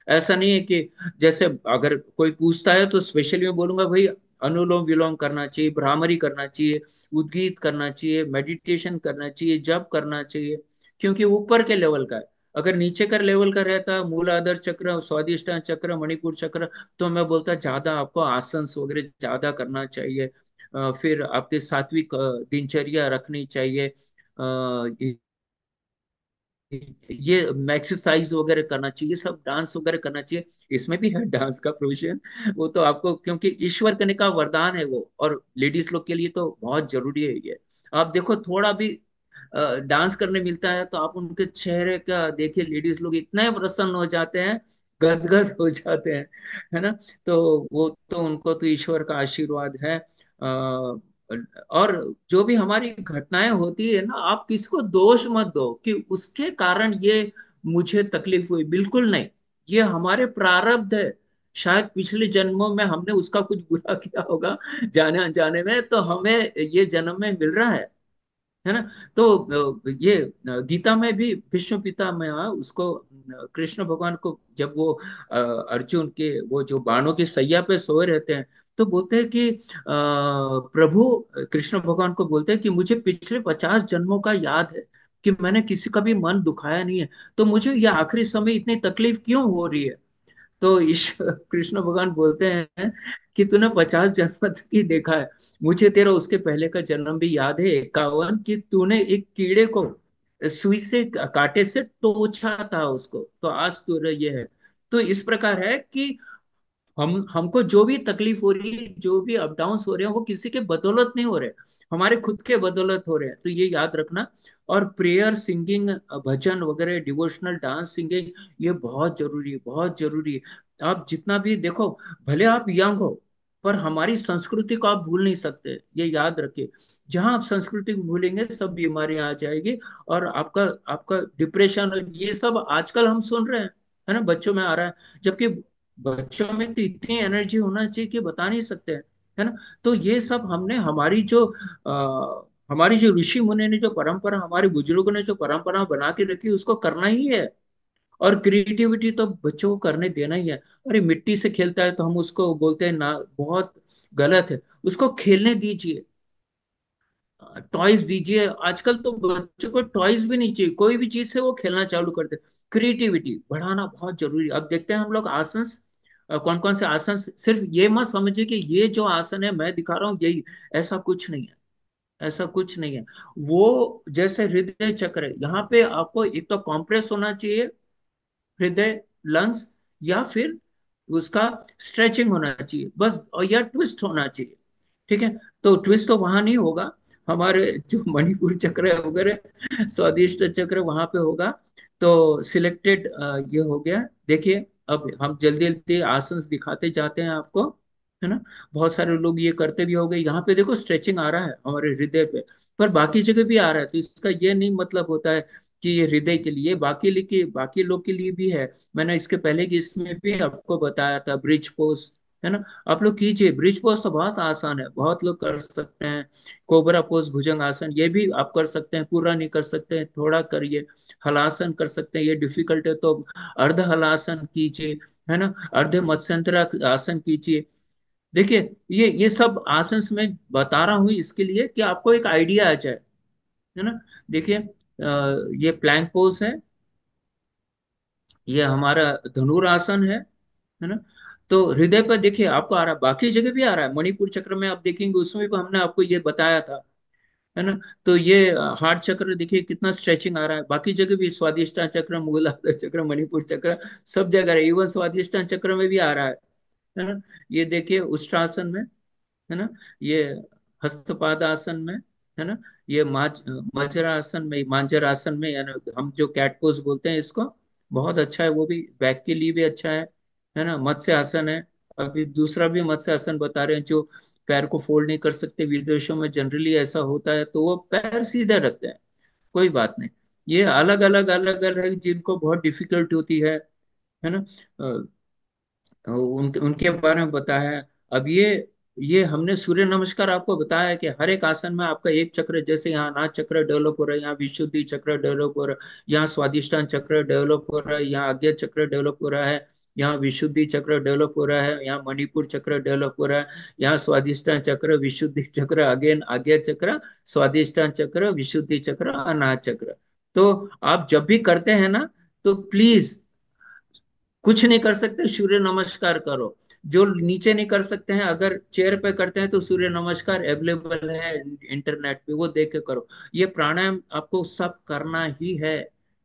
ऐसा नहीं है कि, जैसे अगर कोई पूछता है तो स्पेशली मैं बोलूंगा भाई, अनुलोम विलोम करना चाहिए, भ्रामरी करना चाहिए, उद्गीत करना चाहिए, मेडिटेशन करना चाहिए, जप करना चाहिए, क्योंकि ऊपर के लेवल का है। अगर नीचे का लेवल का रहता, मूलाधार चक्र, स्वादिष्टान चक्र, मणिपुर चक्र, तो मैं बोलता ज्यादा आपको आसन वगैरह ज्यादा करना चाहिए। फिर आपके सात्विक दिनचर्या रखनी चाहिए, ये एक्सरसाइज वगैरह करना चाहिए, सब डांस वगैरह करना चाहिए। इसमें भी है डांस का प्रोविजन, वो तो आपको, क्योंकि ईश्वर करने का वरदान है वो, और लेडीज लोग के लिए तो बहुत जरूरी है ये। आप देखो थोड़ा भी डांस करने मिलता है तो आप उनके चेहरे का देखिए, लेडीज लोग इतने प्रसन्न हो जाते हैं, गदगद हो जाते हैं, है ना। तो वो तो उनको तो ईश्वर का आशीर्वाद है। और जो भी हमारी घटनाएं होती है ना, आप किसको दोष मत दो कि उसके कारण ये मुझे तकलीफ हुई, बिल्कुल नहीं। ये हमारे प्रारब्ध है, शायद पिछले जन्मों में हमने उसका कुछ बुरा किया होगा, जाने अनजाने में, तो हमें ये जन्म में मिल रहा है ना। तो ये गीता में भी भीष्म पितामह उसको, कृष्ण भगवान को, जब वो अर्जुन के वो जो बाणों की सैया पे सोए रहते हैं, तो बोलते हैं कि प्रभु, कृष्ण भगवान को बोलते हैं कि मुझे पिछले 50 जन्मों का याद है कि मैंने किसी का भी मन दुखाया नहीं है, तो मुझे ये आखिरी समय इतनी तकलीफ क्यों हो रही है। तो ईश्वर कृष्ण भगवान बोलते हैं कि तूने 50 जन्म तक ही देखा है, मुझे तेरा उसके पहले का जन्म भी याद है, 51, कि तूने एक कीड़े को सुई से, कांटे से टोचा था उसको, तो आज तू ये है। तो इस प्रकार है कि हमको जो भी तकलीफ हो रही है, जो भी अप डाउन हो रहे हैं, वो किसी के बदौलत नहीं हो रहे, हमारे खुद के बदौलत हो रहे हैं, तो ये याद रखना। और प्रेयर, सिंगिंग, भजन वगैरह, डिवोशनल डांस, सिंगिंग, ये बहुत जरूरी है, बहुत जरूरी है। आप जितना भी देखो, भले आप यंग हो, पर हमारी संस्कृति को आप भूल नहीं सकते, ये याद रखिए। जहां आप संस्कृति को भूलेंगे, सब बीमारियां आ जाएगी, और आपका आपका डिप्रेशन, ये सब आजकल हम सुन रहे हैं, है ना, बच्चों में आ रहा है। जबकि बच्चों में तो इतनी एनर्जी होना चाहिए कि बता नहीं सकते हैं, है ना। तो ये सब हमने, हमारी जो ऋषि मुनि ने जो परंपरा, हमारे बुजुर्गों ने जो परंपरा बना के रखी, उसको करना ही है। और क्रिएटिविटी तो बच्चों को करने देना ही है। अरे मिट्टी से खेलता है तो हम उसको बोलते हैं ना, बहुत गलत है, उसको खेलने दीजिए। टॉयज दीजिए। आजकल तो बच्चों को टॉयज भी नहीं चाहिए, कोई भी चीज से वो खेलना चालू कर दे। क्रिएटिविटी बढ़ाना बहुत जरूरी है। अब देखते हैं हम लोग आसन, कौन कौन से आसन। सिर्फ ये मत समझिए कि ये जो आसन है मैं दिखा रहा हूँ यही, ऐसा कुछ नहीं है। ऐसा कुछ नहीं है। वो जैसे हृदय चक्र है, यहाँ पे आपको एक तो कॉम्प्रेस होना चाहिए हृदय, लंग्स, या फिर उसका स्ट्रेचिंग होना चाहिए बस, और या ट्विस्ट होना चाहिए। ठीक है, तो ट्विस्ट तो वहां नहीं होगा, हमारे जो मणिपुर चक्र है वगैरह स्वादिष्ट चक्र वहां पे होगा। तो सिलेक्टेड ये हो गया। देखिए अब हम जल्दी जल्दी आसन दिखाते जाते हैं आपको, है ना। बहुत सारे लोग ये करते भी हो गए। यहाँ पे देखो स्ट्रेचिंग आ रहा है हमारे हृदय पे, पर बाकी जगह भी आ रहा है, तो इसका ये नहीं मतलब होता है कि ये हृदय के लिए, बाकी लोग के लिए भी है। मैंने इसके पहले की इसमें भी आपको बताया था, ब्रिज पोज, है ना। आप लोग कीजिए, ब्रिज पोज तो बहुत आसान है, बहुत लोग कर सकते हैं। कोबरा पोज, भुजंग आसन, ये भी आप कर सकते हैं, पूरा नहीं कर सकते हैं थोड़ा करिए। हलासन कर सकते हैं, ये डिफिकल्ट है तो अर्ध हलासन कीजिए, है ना। अर्ध मत्स्यंतरा आसन कीजिए। देखिए ये सब आसन में बता रहा हूँ इसके लिए कि आपको एक आइडिया आ जाए, है ना। देखिए ये प्लैंक पोज ये हमारा धनुरासन है ना। तो हृदय पर देखिए आपको आ रहा है, बाकी जगह भी आ रहा है, मणिपुर चक्र में आप देखेंगे उसमें भी हमने आपको ये बताया था, है ना। तो ये हार्ट चक्र देखिए कितना स्ट्रेचिंग आ रहा है, बाकी जगह भी स्वादिष्टान चक्र, मूलाधार चक्र, मणिपुर चक्र, सब जगह है, इवन स्वादिष्टान चक्र में भी आ रहा है ना। ये देखिए उष्ट्रासन में, है ना। ये हस्तपाद आसन में, है ना। ये मजरासन में, मांजरासन में, यानी हम जो कैट पोज बोलते हैं इसको, बहुत अच्छा है वो भी, बैक के लिए भी अच्छा है ना। मत्स्य आसन है। अभी दूसरा भी मत्स्य आसन बता रहे हैं, जो पैर को फोल्ड नहीं कर सकते, विदेशों में जनरली ऐसा होता है तो वो पैर सीधे रखते हैं, कोई बात नहीं। ये अलग अलग जिनको बहुत डिफिकल्ट होती है ना, उनके उनके बारे में बताया है। अब ये हमने सूर्य नमस्कार आपको बताया है कि हर एक आसन में आपका एक चक्र, जैसे यहाँ नाथ चक्र डेवलप हो रहा है, यहाँ विशुद्धि चक्र डेवलप हो रहा है, यहाँ स्वादिष्टान चक्र डेवलप हो रहा है, यहाँ आज्ञा चक्र डेवलप हो रहा है, यहाँ विशुद्धि चक्र डेवलप हो रहा है, यहाँ मणिपुर चक्र डेवलप हो रहा है, यहाँ स्वादिष्टान चक्र, विशुद्धि चक्र, अगेन आज्ञा चक्र, स्वादिष्टान चक्र, विशुद्धि चक्र, अनाहत चक्र। तो आप जब भी करते हैं ना, तो प्लीज कुछ नहीं कर सकते सूर्य नमस्कार करो। जो नीचे नहीं कर सकते हैं, अगर चेयर पे करते हैं तो सूर्य नमस्कार अवेलेबल है इंटरनेट पे, वो देख के करो। ये प्राणायाम आपको सब करना ही है,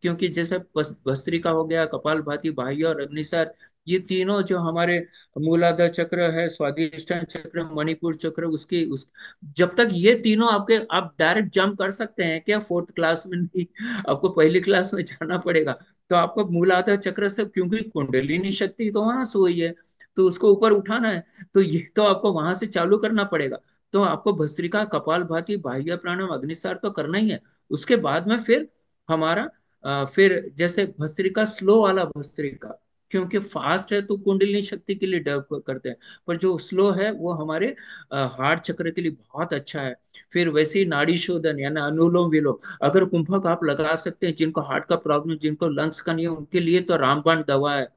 क्योंकि जैसे भस्त्रिका हो गया, कपालभाति, बाह्य और अग्निसार, ये तीनों जो हमारे मूलाधार चक्र है, स्वादिष्टान चक्र, मणिपुर चक्र, उसकी उस जब तक ये तीनों आपके, आप डायरेक्ट जंप कर सकते हैं क्या फोर्थ क्लास में? नहीं, आपको पहली क्लास में जाना पड़ेगा। तो आपको मूलाधार चक्र से, क्योंकि कुंडलिनी शक्ति तो वहां से हुई है, तो उसको ऊपर उठाना है, तो ये तो आपको वहां से चालू करना पड़ेगा। तो आपको भस्त्रिका, कपालभाति, बाह्य प्राणायाम, अग्निसार तो करना ही है। उसके बाद में फिर हमारा फिर जैसे भस्त्रिका, स्लो वाला भस्त्रिका, क्योंकि फास्ट है तो कुंडलिनी शक्ति के लिए डेवलप करते हैं, पर जो स्लो है वो हमारे हार्ट चक्र के लिए बहुत अच्छा है। फिर वैसे ही नाड़ी शोधन यानी अनुलोम विलोम, अगर कुंभक आप लगा सकते हैं, जिनको हार्ट का प्रॉब्लम, जिनको लंग्स का नहीं है, उनके लिए तो रामबाण दवा है।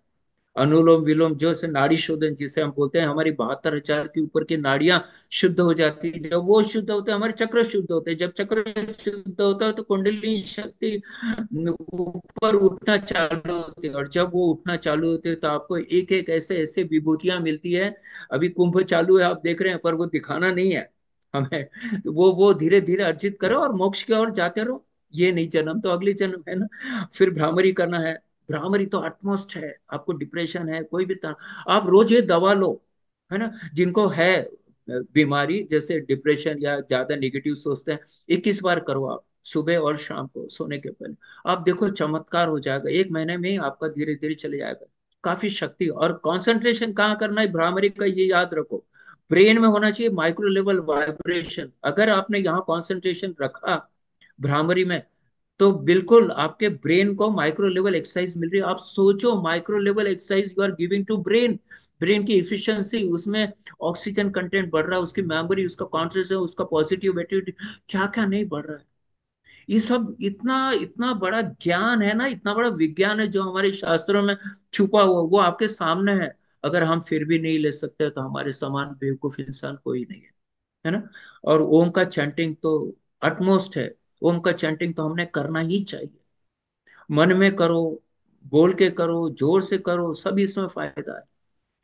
अनुलोम विलोम जो से नाड़ी शोधन जिसे हम बोलते हैं, हमारी 72,000 के ऊपर की नाड़ियां शुद्ध हो जाती है। जब वो शुद्ध होते हैं, हमारे चक्र शुद्ध होते हैं, जब चक्र शुद्ध होता है तो कुंडलिनी शक्ति ऊपर उठना चालू होती है, और जब वो उठना चालू होते हैं तो आपको एक एक ऐसे ऐसे विभूतियां मिलती है। अभी कुंभ चालू है आप देख रहे हैं, पर वो दिखाना नहीं है हमें, तो वो धीरे धीरे अर्जित करो और मोक्ष की ओर जाते रहो। ये नहीं जन्म तो अगले जन्म, है ना। फिर भ्रामरी करना है। भ्रामरी तो अटमोस्ट है, आपको डिप्रेशन है, कोई भी तरह, आप रोज ये दवा लो, है ना। जिनको है बीमारी जैसे डिप्रेशन या ज्यादा नेगेटिव सोचते हैं, 21 बार करो आप, सुबह और शाम को सोने के पहले। आप देखो चमत्कार हो जाएगा, 1 महीने में ही आपका धीरे धीरे चले जाएगा। काफी शक्ति और कंसंट्रेशन कहाँ करना है भ्रामरी का, ये याद रखो। ब्रेन में होना चाहिए माइक्रो लेवल वाइब्रेशन। अगर आपने यहाँ कंसंट्रेशन रखा भ्रामरी में, तो बिल्कुल आपके ब्रेन को माइक्रो लेवल एक्सरसाइज मिल रही है। आप सोचो, micro level exercise you are giving to brain. Brain की इफिशियंसी, उसमें ऑक्सीजन कंटेंट बढ़ रहा है, उसकी मेमोरी, उसका कॉन्सेंट्रेशन, उसका पॉजिटिव एटीट्यूड, क्या क्या नहीं बढ़ रहा है। ये सब इतना इतना बड़ा ज्ञान है ना, इतना बड़ा विज्ञान है जो हमारे शास्त्रों में छुपा हुआ, वो आपके सामने है। अगर हम फिर भी नहीं ले सकते तो हमारे समान बेवकूफ इंसान कोई नहीं है, है ना। और ओम का चैंटिंग तो अटमोस्ट है। ओम का चैंटिंग तो हमने करना ही चाहिए। मन में करो, बोल के करो, जोर से करो, सब इसमें फायदा है।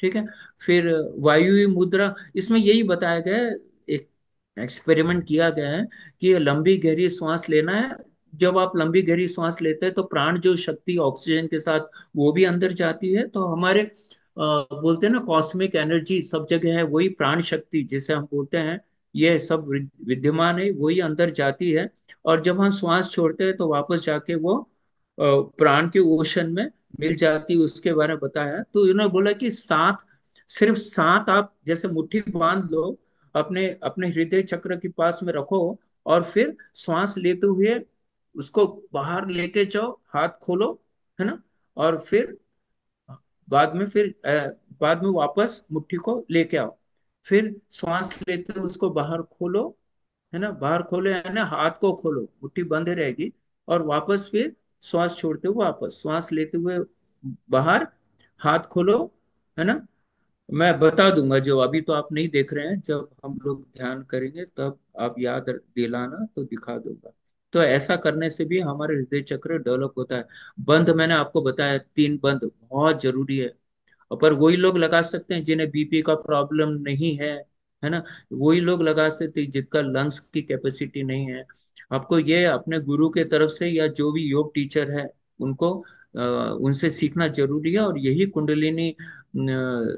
ठीक है। फिर वायु मुद्रा, इसमें यही बताया गया है, एक एक्सपेरिमेंट किया गया है कि ये लंबी गहरी सांस लेना है। जब आप लंबी गहरी सांस लेते हैं तो प्राण जो शक्ति ऑक्सीजन के साथ वो भी अंदर जाती है, तो हमारे बोलते हैं ना कॉस्मिक एनर्जी सब जगह है, वही प्राण शक्ति जिसे हम बोलते हैं, ये सब विद्यमान है, वही अंदर जाती है। और जब हम श्वास छोड़ते हैं तो वापस जाके वो प्राण के ओशन में मिल जाती है, उसके बारे में बताया है। तो इन्होंने बोला कि सात, सिर्फ सात आप जैसे मुट्ठी बांध लो, अपने अपने हृदय चक्र के पास में रखो, और फिर श्वास लेते हुए उसको बाहर लेके जाओ, हाथ खोलो, है ना, और फिर बाद में वापस मुट्ठी को लेके आओ, फिर श्वास लेते हुए उसको बाहर खोलो, है ना, बाहर खोलो यानी हाथ को खोलो, मुट्ठी बंद रहेगी, और वापस फिर श्वास छोड़ते हुए वापस, श्वास लेते हुए बाहर, हाथ खोलो, है ना। मैं बता दूंगा, जो अभी तो आप नहीं देख रहे हैं, जब हम लोग ध्यान करेंगे तब आप याद दिलाना तो दिखा दूंगा। तो ऐसा करने से भी हमारे हृदय चक्र डेवलप होता है। बंद मैंने आपको बताया, 3 बंद बहुत जरूरी है। पर वही लोग लगा सकते हैं जिन्हें बीपी का प्रॉब्लम नहीं है ना, वही लोग लगा सकते हैं जिनका लंग्स की कैपेसिटी नहीं है। आपको ये अपने गुरु के तरफ से या जो भी योग टीचर है उनको उनसे सीखना जरूरी है। और यही कुंडलिनी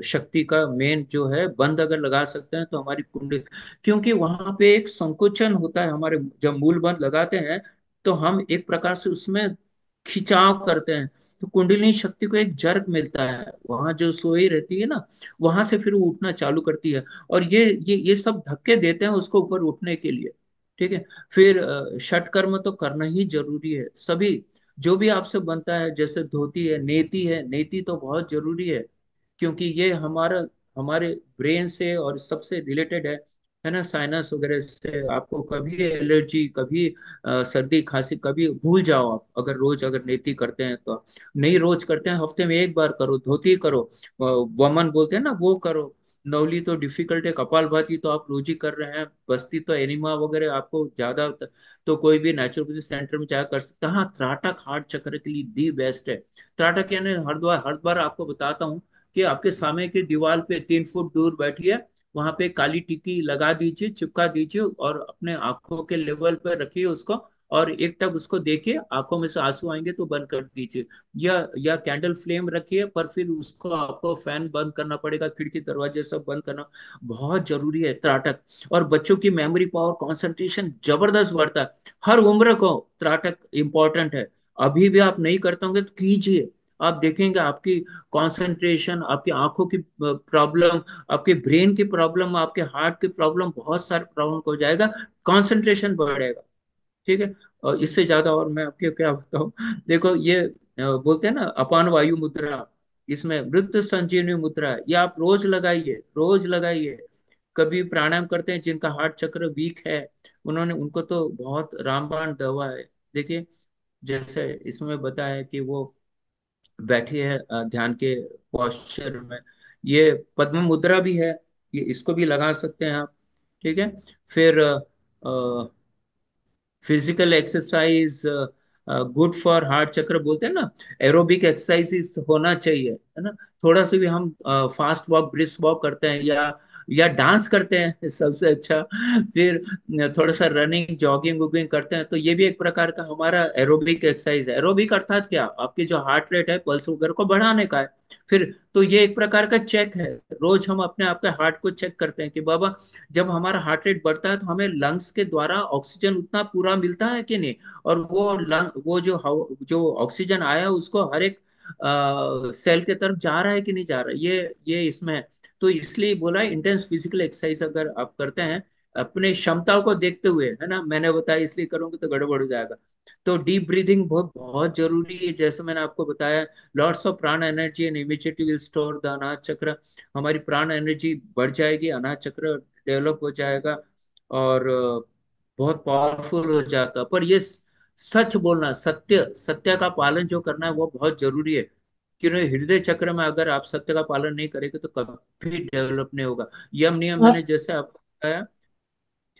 शक्ति का मेन जो है, बंद अगर लगा सकते हैं तो हमारी कुंडली, क्योंकि वहां पे एक संकोचन होता है हमारे, जब मूल बंद लगाते हैं तो हम एक प्रकार से उसमें खिंचाव करते हैं, तो कुंडलिनी शक्ति को एक जर्क मिलता है, वहां जो सोई रहती है ना, वहां से फिर वो उठना चालू करती है। और ये सब धक्के देते हैं उसको ऊपर उठने के लिए। ठीक है। फिर षट कर्म तो करना ही जरूरी है सभी, जो भी आपसे बनता है, जैसे धोती है, नेति तो बहुत जरूरी क्योंकि ये हमारा, हमारे ब्रेन से और सबसे रिलेटेड है ना, साइनस वगैरह से। आपको कभी एलर्जी, कभी सर्दी खांसी, कभी भूल जाओ आप, अगर रोज अगर नेति करते हैं तो। नहीं रोज करते हैं, हफ्ते में एक बार करो, धोती करो, वमन बोलते हैं ना वो करो। नवली तो डिफिकल्ट है, कपालभाति तो आप रोज ही कर रहे हैं, बस्ती तो एनिमा वगैरह आपको ज्यादा, तो कोई भी नेचुरोपैथी सेंटर में जाकर कर सकता है। हाँ, त्राटक हार्ट चक्र के लिए दी बेस्ट है। त्राटक यानी हरिद्वार, हरिद्वार आपको बताता हूँ कि आपके सामने की दीवार पे 3 फुट दूर बैठिए, वहां पे काली टिक्की लगा दीजिए, चिपका दीजिए, और अपने आंखों के लेवल पर रखिए उसको, और एक टक उसको देखिए, आंखों में से आंसू आएंगे तो बंद कर दीजिए। या कैंडल फ्लेम रखिए, पर फिर उसको आपको फैन बंद करना पड़ेगा, खिड़की दरवाजे सब बंद करना बहुत जरूरी है, त्राटक। और बच्चों की मेमोरी पावर, कंसंट्रेशन जबरदस्त बढ़ता है, हर उम्र को त्राटक इंपॉर्टेंट है। अभी भी आप नहीं करते होंगे तो कीजिए, आप देखेंगे आपकी कंसंट्रेशन, आपकी आंखों की प्रॉब्लम, आपके ब्रेन की प्रॉब्लम, आपके हार्ट की प्रॉब्लम, बहुत सारे प्रॉब्लम हो जाएगा, कंसंट्रेशन बढ़ेगा। ठीक है। और इससे ज्यादा और मैं आपके क्या बताऊं। देखो ये बोलते हैं ना अपान वायु मुद्रा, इसमें मृत संजीवनी मुद्रा है, ये आप रोज लगाइए, रोज लगाइए। कभी प्राणायाम करते हैं जिनका हार्ट चक्र वीक है, उन्होंने, उनको तो बहुत रामबाण दवा है। देखिए, जैसे इसमें बताया है कि वो बैठे है ध्यान के पोस्चर में, ये पद्म मुद्रा भी है, ये इसको भी लगा सकते हैं आप। ठीक है। फिर physical exercise good for heart चक्र, बोलते हैं ना, एरोबिक एक्सरसाइज होना चाहिए, है ना। थोड़ा सा भी हम फास्ट वॉक, ब्रिस्क वॉक करते हैं, या डांस करते हैं सबसे अच्छा, फिर थोड़ा सा रनिंग, जॉगिंग वॉगिंग करते हैं, तो ये भी एक प्रकार का हमारा एरोबिक एक्सरसाइज है। एरोबिक अर्थात क्या, आपकी जो हार्ट रेट है, पल्स वगैरह को बढ़ाने का है। फिर तो ये एक प्रकार का चेक है, रोज हम अपने आप के हार्ट को चेक करते हैं कि बाबा, जब हमारा हार्ट रेट बढ़ता है तो हमें लंग्स के द्वारा ऑक्सीजन उतना पूरा मिलता है कि नहीं, और वो जो ऑक्सीजन आया उसको हर एक सेल के तरफ जा रहा है कि नहीं जा रहा है, ये इसमें है। तो इसलिए बोला इंटेंस फिजिकल एक्सरसाइज अगर आप करते हैं, अपने क्षमताओं को देखते हुए, है ना, मैंने बताया इसलिए करूंगी तो गड़बड़ हो जाएगा। तो डीप ब्रीदिंग बहुत बहुत जरूरी है, जैसे मैंने आपको बताया, लॉट्स ऑफ प्राण energy and immediately will store the अनाज चक्र, हमारी प्राण एनर्जी बढ़ जाएगी, अनाज चक्र डेवलप हो जाएगा, और बहुत पावरफुल हो जाता। पर ये सच बोलना, सत्य सत्य का पालन जो करना है वो बहुत जरूरी है, क्योंकि हृदय चक्र में अगर आप सत्य का पालन नहीं करेंगे तो कभी डेवलप नहीं होगा। यम नियम हाँ, मैंने जैसे आपको बताया,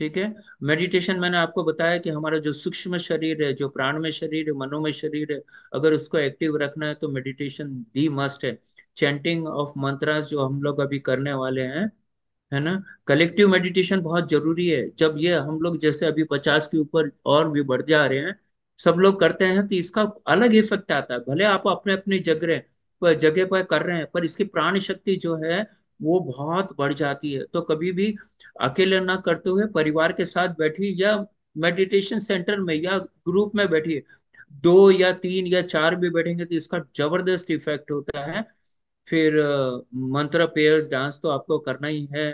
ठीक है। मेडिटेशन मैंने आपको बताया कि हमारा जो सूक्ष्म शरीर है, जो प्राण में शरीर है, मनोमय शरीर है, अगर उसको एक्टिव रखना है तो मेडिटेशन दी मस्ट है। चैंटिंग ऑफ मंत्रास जो हम लोग अभी करने वाले हैं, है ना। कलेक्टिव मेडिटेशन बहुत जरूरी है। जब ये हम लोग जैसे अभी 50 के ऊपर और भी बढ़ जा रहे हैं, सब लोग करते हैं, तो इसका अलग इफेक्ट आता है। भले आप अपने अपनी जगह पर कर रहे हैं, पर इसकी प्राण शक्ति जो है वो बहुत बढ़ जाती है। तो कभी भी अकेले ना करते हुए परिवार के साथ बैठिए, या मेडिटेशन सेंटर में या ग्रुप में बैठिए। दो या तीन या चार भी बैठेंगे तो इसका जबरदस्त इफेक्ट होता है। फिर मंत्र पेयर्स डांस तो आपको करना ही है।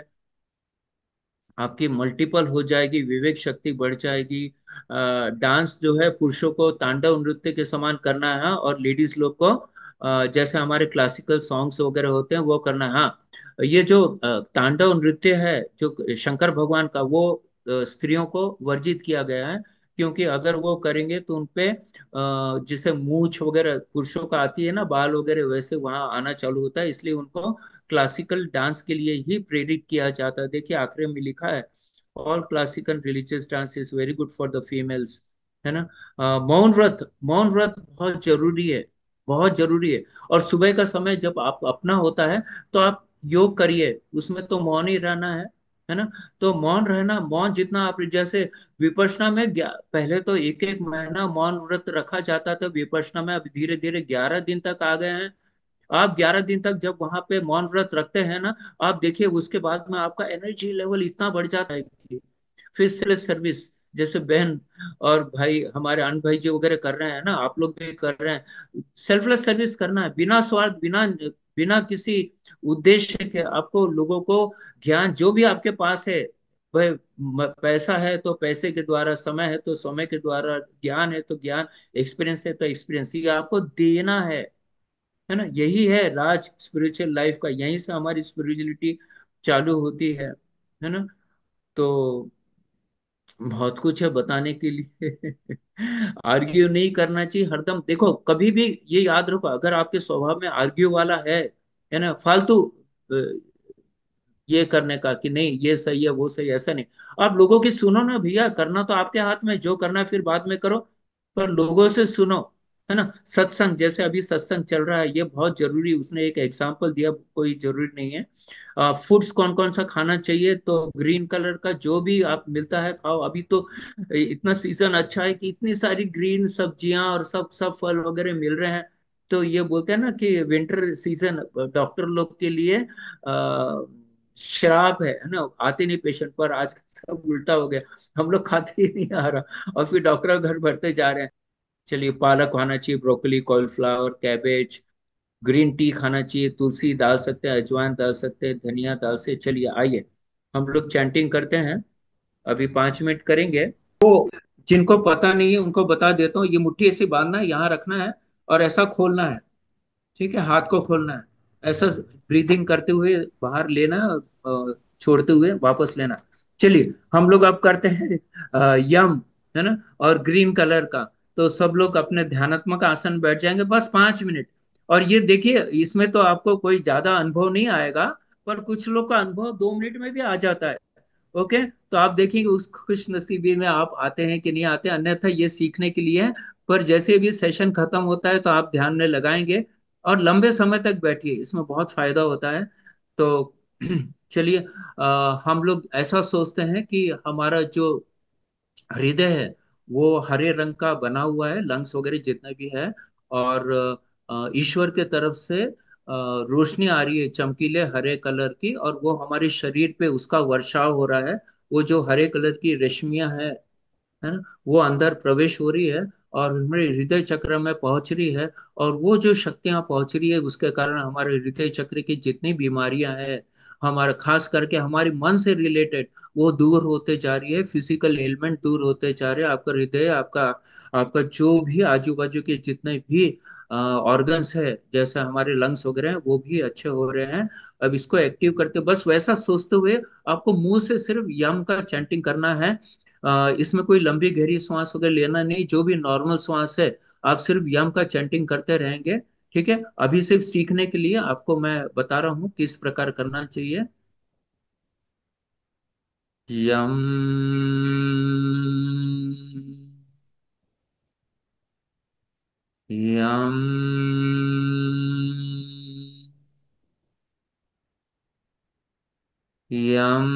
आपकी मल्टीपल हो जाएगी, विवेक शक्ति बढ़ जाएगी। डांस जो है पुरुषों को तांडव नृत्य के समान करना है, और लेडीज लोग को जैसे हमारे क्लासिकल सॉन्ग्स वगैरह होते हैं वो करना है। हाँ, ये जो तांडव नृत्य है जो शंकर भगवान का, वो स्त्रियों को वर्जित किया गया है। क्योंकि अगर वो करेंगे तो उनपे जैसे मूछ वगैरह पुरुषों का आती है ना, बाल वगैरह, वैसे वहां आना चालू होता है। इसलिए उनको क्लासिकल डांस के लिए ही प्रेरित किया जाता है। देखिए आखिरी में लिखा है, all classical religious dance is very good for the females, है ना। मौन व्रत बहुत जरूरी है, बहुत जरूरी है। और सुबह का समय जब आप अपना होता है तो आप योग करिए, उसमें तो मौन ही रहना है ना। तो मौन रहना, मौन जितना आप जैसे विपश्यना में पहले तो एक एक महीना मौन व्रत रखा जाता था विपश्यना में, अब धीरे धीरे 11 दिन तक आ गए हैं। आप 11 दिन तक जब वहां पे मौन व्रत रखते हैं ना, आप देखिए उसके बाद में आपका एनर्जी लेवल इतना बढ़ जाता है कि फिर सेल्फ सर्विस, जैसे बहन और भाई हमारे अन भाई जी वगैरह कर रहे हैं ना, आप लोग भी कर रहे हैं। सेल्फलेस सर्विस करना है, बिना स्वार्थ, बिना बिना किसी उद्देश्य के। आपको लोगों को ज्ञान जो भी आपके पास है, भाई पैसा है तो पैसे के द्वारा, समय है तो समय के द्वारा, ज्ञान है तो ज्ञान, एक्सपीरियंस है तो एक्सपीरियंस, ये आपको देना है ना। यही है राज स्पिरिचुअल लाइफ का, यहीं से हमारी स्पिरिचुअलिटी चालू होती है ना। तो बहुत कुछ है बताने के लिए। आर्ग्यू नहीं करना चाहिए हरदम। देखो कभी भी ये याद रखो, अगर आपके स्वभाव में आर्ग्यू वाला है ना, फालतू ये करने का कि नहीं ये सही है वो सही है, ऐसा नहीं। आप लोगों की सुनो ना भैया, करना तो आपके हाथ में, जो करना है फिर बाद में करो, पर लोगों से सुनो, है ना। सत्संग, जैसे अभी सत्संग चल रहा है, ये बहुत जरूरी, उसने एक एग्जाम्पल दिया, कोई जरूरी नहीं है। फूड्स कौन कौन सा खाना चाहिए, तो ग्रीन कलर का जो भी आप मिलता है खाओ। अभी तो इतना सीजन अच्छा है कि इतनी सारी ग्रीन सब्जियां और सब सब फल वगैरह मिल रहे हैं। तो ये बोलते हैं ना कि विंटर सीजन डॉक्टर लोग के लिए श्राप है ना, आते नहीं पेशेंट पर। आज सब उल्टा हो गया, हम लोग खाते ही नहीं आ रहा, और फिर डॉक्टर घर भरते जा रहे हैं। चलिए, पालक खाना चाहिए, broccoli, cauliflower, cabbage, green tea खाना चाहिए, तुलसी डाल सकते हैं, अजवाइन डाल सकते हैं, धनिया डाल से। चलिए आइए हम लोग चैंटिंग करते हैं, अभी 5 मिनट करेंगे। जिनको पता नहीं है उनको बता देता हूँ, ये मुट्ठी ऐसे बांधना है, यहाँ रखना है और ऐसा खोलना है। ठीक है, हाथ को खोलना है, ऐसा ब्रीदिंग करते हुए बाहर लेना, छोड़ते हुए वापस लेना। चलिए हम लोग अब करते हैं यम, है ना, और ग्रीन कलर का। तो सब लोग अपने ध्यानात्मक आसन बैठ जाएंगे, बस 5 मिनट। और ये देखिए, इसमें तो आपको कोई ज्यादा अनुभव नहीं आएगा, पर कुछ लोग का अनुभव 2 मिनट में भी आ जाता है। ओके, तो आप देखिए उस खुश नसीबी में आप आते हैं कि नहीं आते हैं। अन्यथा ये सीखने के लिए है, पर जैसे भी सेशन खत्म होता है तो आप ध्यान में लगाएंगे, और लंबे समय तक बैठिए, इसमें बहुत फायदा होता है। तो चलिए, हम लोग ऐसा सोचते हैं कि हमारा जो हृदय है वो हरे रंग का बना हुआ है, लंग्स वगैरह जितना भी है। और ईश्वर के तरफ से रोशनी आ रही है चमकीले हरे कलर की, और वो हमारे शरीर पे उसका वर्षाव हो रहा है। वो जो हरे कलर की रश्मियां है ना, वो अंदर प्रवेश हो रही है और हमारे हृदय चक्र में पहुंच रही है। और वो जो शक्तियां पहुंच रही है उसके कारण हमारे हृदय चक्र की जितनी बीमारियां हैं, हमारा खास करके हमारे मन से रिलेटेड, वो दूर होते जा रही है। फिजिकल एलिमेंट दूर होते जा रहे हैं। आपका हृदय, आपका आपका जो भी आजू बाजू के जितने भी ऑर्गन्स है, जैसे हमारे लंग्स वगैरह हैं, वो भी अच्छे हो रहे हैं। अब इसको एक्टिव करते, बस वैसा सोचते हुए आपको मुंह से सिर्फ यम का चैंटिंग करना है। इसमें कोई लंबी गहरी सांस वगैरह लेना नहीं, जो भी नॉर्मल सांस है, आप सिर्फ यम का चैंटिंग करते रहेंगे। ठीक है, अभी सिर्फ सीखने के लिए आपको मैं बता रहा हूँ किस प्रकार करना चाहिए। यम यम यम।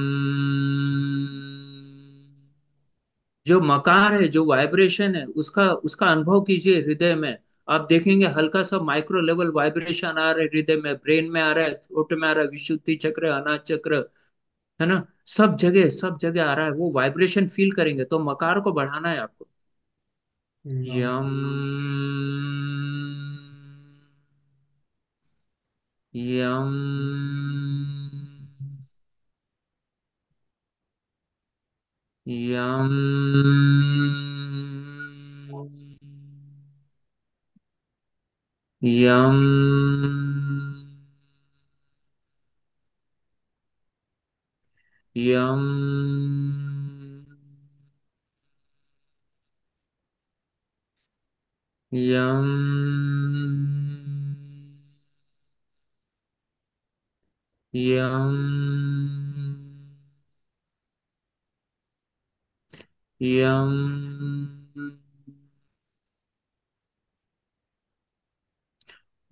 जो मकार है, जो वाइब्रेशन है, उसका उसका अनुभव कीजिए हृदय में। आप देखेंगे हल्का सा माइक्रो लेवल वाइब्रेशन आ रहा है हृदय में, ब्रेन में आ रहा है, थ्रोट में आ रहा है, विशुद्धि चक्र, अनाज चक्र, है ना, सब जगह आ रहा है। वो वाइब्रेशन फील करेंगे तो मकार को बढ़ाना है आपको। यम यम यम यम यम यम यम यम यम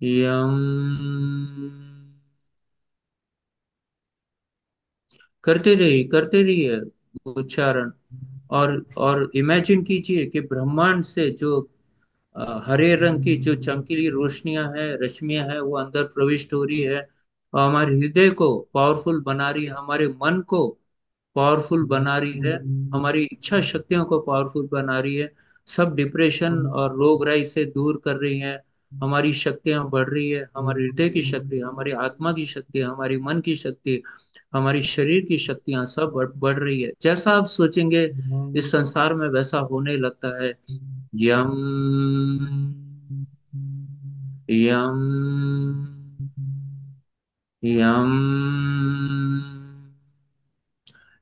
यम। करते रहिए उच्चारण। और इमेजिन कीजिए कि ब्रह्मांड से जो हरे रंग की जो चमकीली रोशनियां हैं, रश्मियां हैं, वो अंदर प्रविष्ट हो रही है और हमारे हृदय को पावरफुल बना रही है, हमारे मन को पावरफुल बना रही है, हमारी इच्छा शक्तियों को पावरफुल बना रही है, सब डिप्रेशन और रोग राई से दूर कर रही है। हमारी शक्तियां बढ़ रही है, हमारे हृदय की शक्ति, हमारी आत्मा की शक्ति, हमारी मन की शक्ति, हमारी शरीर की शक्तियां सब बढ़ रही है। जैसा आप सोचेंगे इस संसार में वैसा होने लगता है। यम यम यम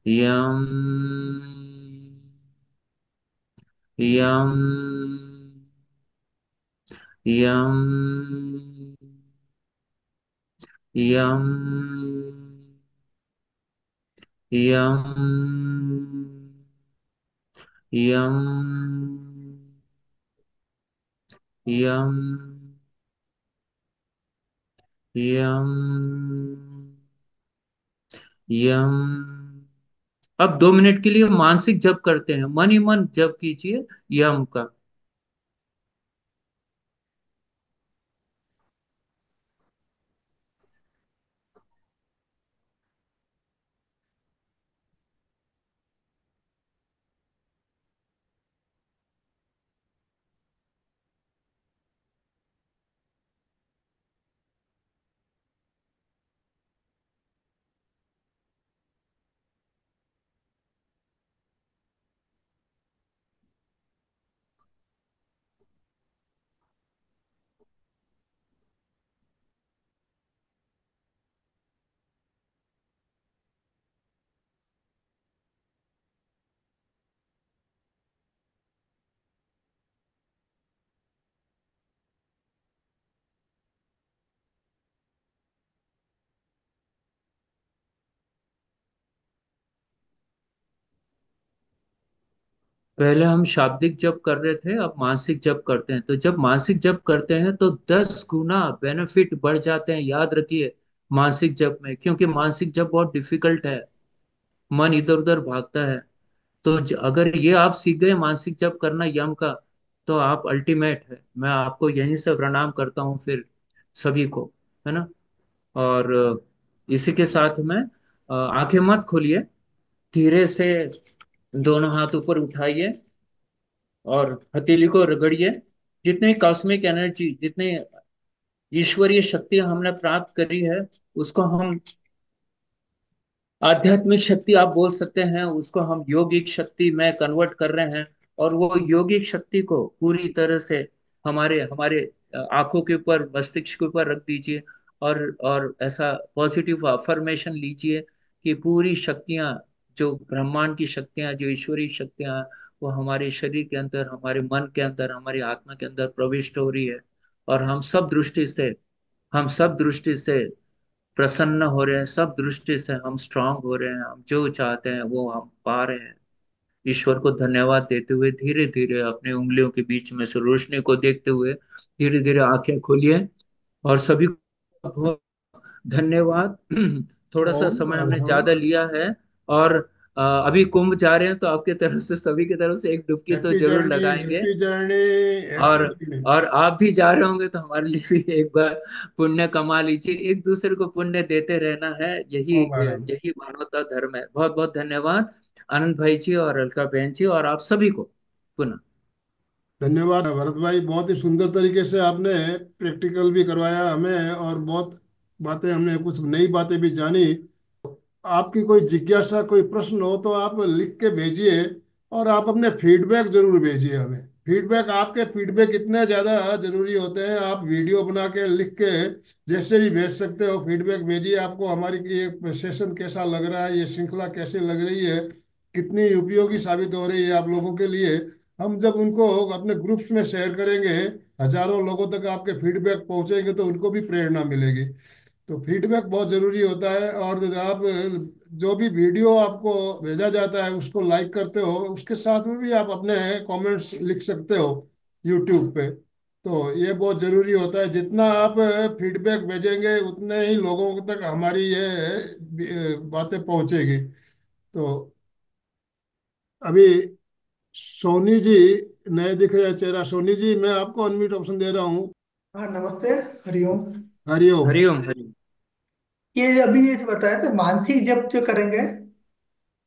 यम यम यम यम यम यम यम यम यम। अब 2 मिनट के लिए मानसिक जप करते हैं, मन ही मन जप कीजिए यम का। पहले हम शाब्दिक जप कर रहे थे, अब मानसिक जप करते हैं। तो जब मानसिक जप करते हैं तो 10 गुना बेनिफिट बढ़ जाते हैं, याद रखिए, मानसिक जप में। क्योंकि मानसिक जप बहुत डिफिकल्ट है, मन इधर उधर भागता है। तो अगर ये आप सीख गए मानसिक जप करना यम का, तो आप अल्टीमेट है। मैं आपको यहीं से प्रणाम करता हूँ फिर सभी को, है ना। और इसी के साथ में आंखें मत खोलिए, धीरे से दोनों हाथ ऊपर उठाइए और हथेली को रगड़िए। जितनी कॉस्मिक एनर्जी, जितनी ईश्वरीय शक्ति हमने प्राप्त करी है, उसको हम आध्यात्मिक शक्ति आप बोल सकते हैं, उसको हम योगिक शक्ति में कन्वर्ट कर रहे हैं। और वो योगिक शक्ति को पूरी तरह से हमारे हमारे आंखों के ऊपर, मस्तिष्क के ऊपर रख दीजिए। और ऐसा पॉजिटिव अफर्मेशन लीजिए कि पूरी शक्तियां, जो ब्रह्मांड की शक्तियां, जो ईश्वरीय शक्तियां, वो हमारे शरीर के अंदर, हमारे मन के अंदर, हमारी आत्मा के अंदर प्रविष्ट हो रही है। और हम सब दृष्टि से प्रसन्न हो रहे हैं, सब दृष्टि से हम स्ट्रांग हो रहे हैं, हम जो चाहते हैं वो हम पा रहे हैं। ईश्वर को धन्यवाद देते हुए धीरे धीरे अपनी उंगलियों के बीच में से रोशनी को देखते हुए धीरे धीरे आंखें खोलिए। और सभी को बहुत धन्यवाद। थोड़ा सा ओम समय हमने अरहम। ज्यादा लिया है। और अभी कुंभ जा रहे हैं तो आपके तरफ से, सभी की तरफ से एक डुबकी तो हैप्पी जरूर जर्नी, लगाएंगे। हैप्पी जर्नी, और हैप्पी जर्नी। और आप भी जा रहे होंगे तो हमारे लिए भी एक बार पुण्य कमा लीजिए। एक दूसरे को पुण्य देते रहना है, यही ओम अरहम। यही मानवता धर्म है। बहुत बहुत धन्यवाद आनंद भाई जी और अलका बहन जी और आप सभी को पुनः। धन्यवाद भरत भाई, बहुत ही सुंदर तरीके से आपने प्रैक्टिकल भी करवाया हमें, और बहुत बातें हमने, कुछ नई बातें भी जानी। आपकी कोई जिज्ञासा, कोई प्रश्न हो तो आप लिख के भेजिए, और आप अपने फीडबैक जरूर भेजिए हमें। फीडबैक, आपके फीडबैक इतने ज़्यादा जरूरी होते हैं। आप वीडियो बना के, लिख के, जैसे भी भेज सकते हो फीडबैक भेजिए। आपको हमारी ये सेशन कैसा लग रहा है, ये श्रृंखला कैसी लग रही है, कितनी उपयोगी साबित हो रही है आप लोगों के लिए। हम जब उनको अपने ग्रुप्स में शेयर करेंगे, हजारों लोगों तक आपके फीडबैक पहुंचेंगे, तो उनको भी प्रेरणा मिलेगी। तो फीडबैक बहुत जरूरी होता है। और आप जो भी वीडियो आपको भेजा जाता है उसको लाइक करते हो, उसके साथ में भी आप अपने कमेंट्स लिख सकते हो यूट्यूब पे। तो ये बहुत जरूरी होता है। जितना आप फीडबैक भेजेंगे उतने ही लोगों तक हमारी ये बातें पहुंचेगी। तो अभी सोनी जी नए दिख रहे हैं चेहरा। सोनी जी, मैं आपको अनम्यूट ऑप्शन दे रहा हूँ। हाँ, नमस्ते। हरिओम। हरिओम। हरिओम हरिओम। ये अभी ये बताया था मानसिक जप जो करेंगे,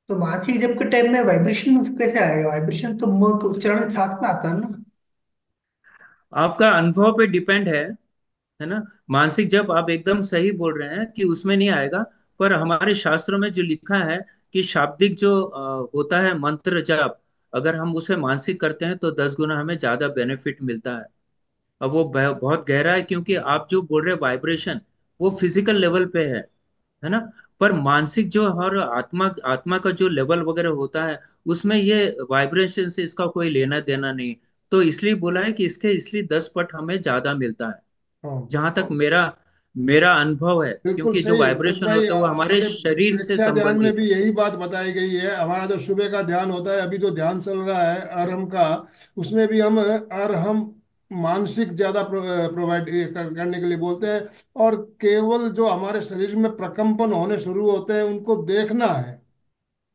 तो मानसिक जप के टाइम में वाइब्रेशन कैसे आएगा? वाइब्रेशन तो मुंह के उच्चारण के साथ में आता है ना। आपका अनुभव पे डिपेंड है ना। मानसिक जप आप एकदम सही बोल रहे हैं कि उसमें नहीं आएगा। पर हमारे शास्त्रों में जो लिखा है कि शाब्दिक जो होता है मंत्र जाप, अगर हम उसे मानसिक करते हैं तो 10 गुना हमें ज्यादा बेनिफिट मिलता है। अब वो बहुत गहरा है, क्योंकि आप जो बोल रहे हैं वाइब्रेशन, वो फिजिकल लेवल पे है ना। पर मानसिक जो और आत्मा आत्मा का जो लेवल वगैरह होता है, उसमें ये वाइब्रेशन से इसका कोई लेना देना नहीं। तो इसलिए बोला है कि इसके इसलिए 10 पट हमें ज्यादा मिलता है, हाँ, जहां तक मेरा मेरा अनुभव है। बिल्कुल क्योंकि जो सही भरत वाइब्रेशन भाई। होता है वो हमारे हमारे शरीर से दीक्षा ध्यान में संबंधित भी है। यही बात बताई गई है। हमारा जो सुबह का ध्यान होता है, अभी जो ध्यान चल रहा है अरहम का, उसमें भी हम अरहम मानसिक ज्यादा प्रोवाइड करने के लिए बोलते हैं। और केवल जो हमारे शरीर में प्रकंपन होने शुरू होते हैं उनको देखना है,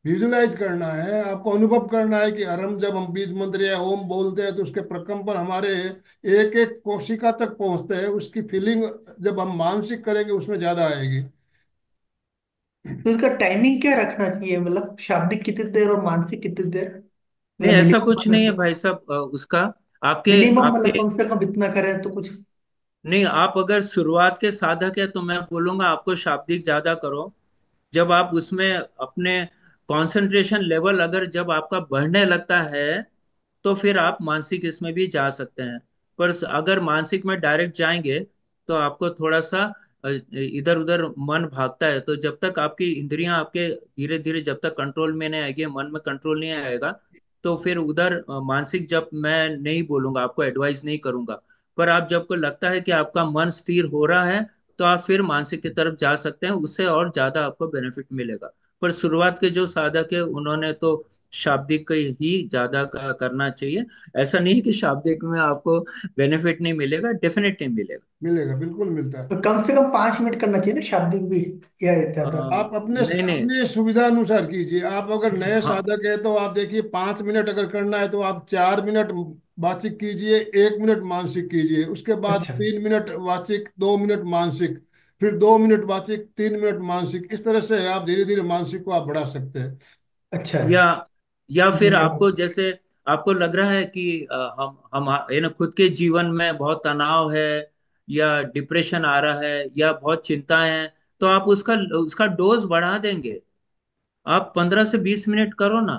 विजुलाइज करना है, आपको अनुभव करना है कि अरहम, जब हम बीज मंत्र या ओम बोलते हैं तो उसके प्रकंपन हमारे एक एक कोशिका तक पहुंचते हैं। उसकी फीलिंग जब हम मानसिक करेंगे उसमें ज्यादा आएगी। तो इसका टाइमिंग क्या रखना चाहिए? मतलब शाब्दिक कितनी देर और मानसिक कितनी देर? नहीं, मतलब ऐसा मिनिमम कुछ नहीं है मतलब, भाई साहब। उसका आपके मिनिमम आपके मतलब कम से कम इतना करें तो कुछ। नहीं, आप अगर शुरुआत के साधक है तो मैं बोलूंगा आपको शाब्दिक ज्यादा करो। जब आप उसमें अपने कंसंट्रेशन लेवल अगर जब आपका बढ़ने लगता है, तो फिर आप मानसिक इसमें भी जा सकते हैं। पर अगर मानसिक में डायरेक्ट जाएंगे तो आपको थोड़ा सा इधर उधर मन भागता है। तो जब तक आपकी इंद्रियां आपके धीरे धीरे जब तक कंट्रोल में नहीं आएगी, मन में कंट्रोल नहीं आएगा, तो फिर उधर मानसिक जब मैं नहीं बोलूंगा, आपको एडवाइस नहीं करूंगा। पर आप जब को लगता है कि आपका मन स्थिर हो रहा है, तो आप फिर मानसिक की तरफ जा सकते हैं, उससे और ज्यादा आपको बेनिफिट मिलेगा। पर शुरुआत के जो साधक है उन्होंने तो शाब्दिक का ही ज्यादा करना चाहिए। ऐसा नहीं कि शाब्दिक में आपको बेनिफिट नहीं मिलेगा, डेफिनेटली मिलेगा। मिलेगा, बिल्कुल मिलता है। तो कम से कम 5 मिनट करना चाहिए ना शाब्दिक भी, या ज्यादा? आप अपने नहीं नहीं। अपने सुविधा अनुसार कीजिए। आप अगर नए हाँ साधक है तो आप देखिए, 5 मिनट अगर करना है तो आप 4 मिनट वाचिक कीजिए, 1 मिनट मानसिक कीजिए, उसके बाद अच्छा। 3 मिनट वाचिक, 2 मिनट मानसिक, फिर 2 मिनट वाचिक, 3 मिनट मानसिक। इस तरह से आप धीरे धीरे मानसिक को आप बढ़ा सकते हैं। अच्छा। या या फिर ठीक है। आपको जैसे आपको लग रहा है कि हम ये ना खुद के जीवन में बहुत तनाव है, या डिप्रेशन आ रहा है, या बहुत चिंताएं हैं, तो आप उसका उसका डोज बढ़ा देंगे। आप 15 से 20 मिनट करो ना।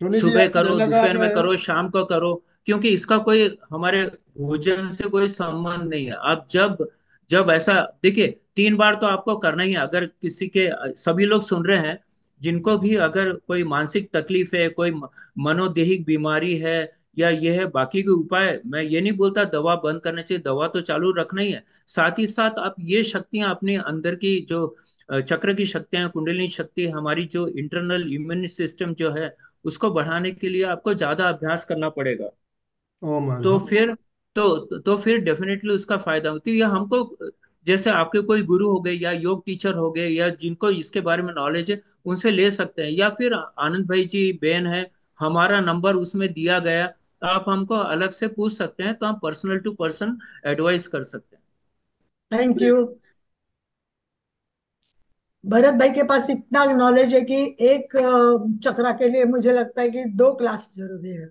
सोनी जी, सुबह आपकी करो, जगह दोपहर पे में करो, शाम को करो। क्योंकि इसका कोई हमारे भोजन से कोई संबंध नहीं है। आप जब जब ऐसा देखिए, 3 बार तो आपको करना ही है। अगर किसी के, सभी लोग सुन रहे हैं जिनको भी अगर कोई मानसिक तकलीफ है, कोई मनोदेहिक बीमारी है, या ये है बाकी के उपाय। मैं ये नहीं बोलता दवा बंद करना चाहिए, दवा तो चालू रखना ही है। साथ ही साथ आप ये शक्तियां अपने अंदर की जो चक्र की शक्तियां, कुंडलिनी शक्ति, हमारी जो इंटरनल इम्यून सिस्टम जो है, उसको बढ़ाने के लिए आपको ज्यादा अभ्यास करना पड़ेगा। ओम तो अर्हम। फिर तो फिर डेफिनेटली उसका फायदा होती है। या हमको जैसे आपके कोई गुरु हो गए या योग टीचर हो गए या जिनको इसके बारे में नॉलेज है, उनसे ले सकते हैं। या फिर आनंद भाई जी बेन है, हमारा नंबर उसमें दिया गया, तो आप हमको अलग से पूछ सकते हैं, तो हम पर्सनल टू पर्सन एडवाइस कर सकते हैं। Thank you. भरत भाई के पास इतना नॉलेज है कि एक चक्रा के लिए मुझे लगता है कि 2 क्लास जरूरी है,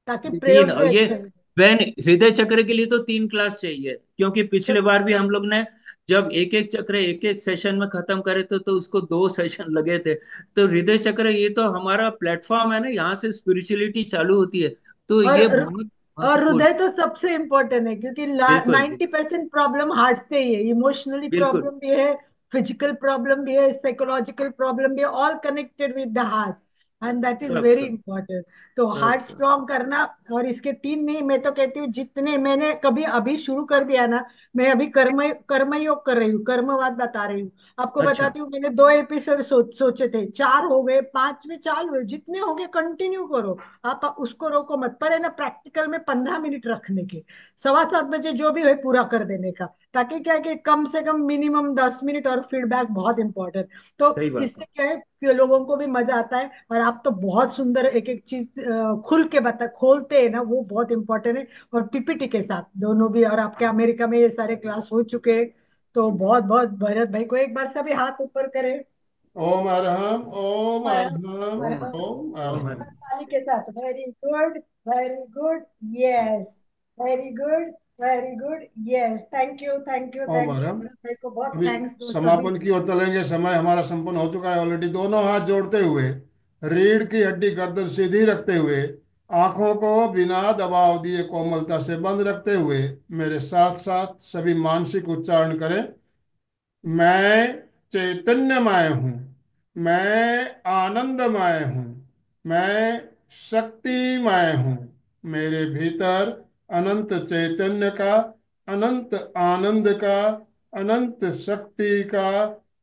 ताकि तीन, प्रयोग और भी ये अच्छे हो। बहन, हृदय चक्र के लिए तो 3 क्लास चाहिए, क्योंकि पिछले चलो। बार भी हम लोग ने जब एक एक चक्र एक एक सेशन में खत्म करे थे, तो उसको 2 सेशन लगे थे। तो हृदय चक्र ये तो हमारा प्लेटफॉर्म है ना, यहाँ से स्पिरिचुअलिटी चालू होती है। तो और ये बहुत और महत्वपूर्ण हृदय है। तो सबसे इम्पोर्टेंट है, क्योंकि बिल्कुल 90% प्रॉब्लम हार्ट से ही है। इमोशनली बिल्कुल। प्रॉब्लम भी है, फिजिकल प्रॉब्लम भी है, साइकोलॉजिकल प्रॉब्लम भी है, all connected with the heart, and that is सब वेरी सब इंपॉर्टेंट। तो सब हार्ट सब। स्ट्रांग करना। और इसके 3 नहीं, मैं तो कहती हूँ जितने मैंने कभी अभी शुरू कर दिया ना। मैं अभी कर्म योग कर रही हूँ, कर्मवाद बता रही हूँ आपको। अच्छा। बताती हूँ, मैंने 2 एपिसोड सोचे थे, 4 हो गए, 5वें चालू है, जितने हो गए कंटिन्यू करो। आप उसको रोको मत, पर है ना, प्रैक्टिकल में 15 मिनट रखने के, 7:15 बजे जो भी है पूरा कर देने का, ताकि क्या है कि कम से कम मिनिमम 10 मिनट, और फीडबैक बहुत इंपॉर्टेंट। तो सही बात है। इससे क्या है कि लोगों को भी मजा आता है, और आप तो बहुत सुंदर एक एक चीज खुल के बता खोलते हैं ना, वो बहुत इंपॉर्टेंट है। और पीपीटी के साथ दोनों भी, और आपके अमेरिका में ये सारे क्लास हो चुके हैं। तो बहुत बहुत भरत भाई को एक बार सभी हाथ ऊपर करें। ओम अर्हम, ओम मरहम। अर्हम, ओम मरहम। ओम ओम अर्हम। ताली के साथ, very good, very good, yes, very good, very good, yes. Thank you, thank you, Om thank you Arham. Bharat भाई को बहुत अभी थैंक्स दो सभी। समापन की ओर चलेंगे, समय हमारा संपन्न हो चुका है ऑलरेडी। दोनों हाथ जोड़ते हुए, रीढ़ की हड्डी गर्दन सीधी रखते हुए, आंखों को बिना दबाव दिए कोमलता से बंद रखते हुए, मेरे साथ साथ सभी मानसिक उच्चारण करें। मैं चैतन्यमय हूँ, मैं आनंदमय हूँ, मैं शक्तिमय हूँ। मेरे भीतर अनंत चैतन्य का, अनंत आनंद का, अनंत शक्ति का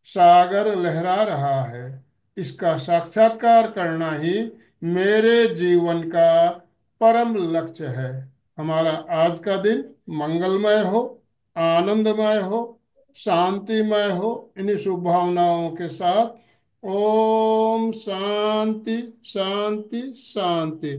सागर लहरा रहा है। इसका साक्षात्कार करना ही मेरे जीवन का परम लक्ष्य है। हमारा आज का दिन मंगलमय हो, आनंदमय हो, शांतिमय हो। इन्हीं शुभ भावनाओं के साथ ओम शांति, शांति, शांति।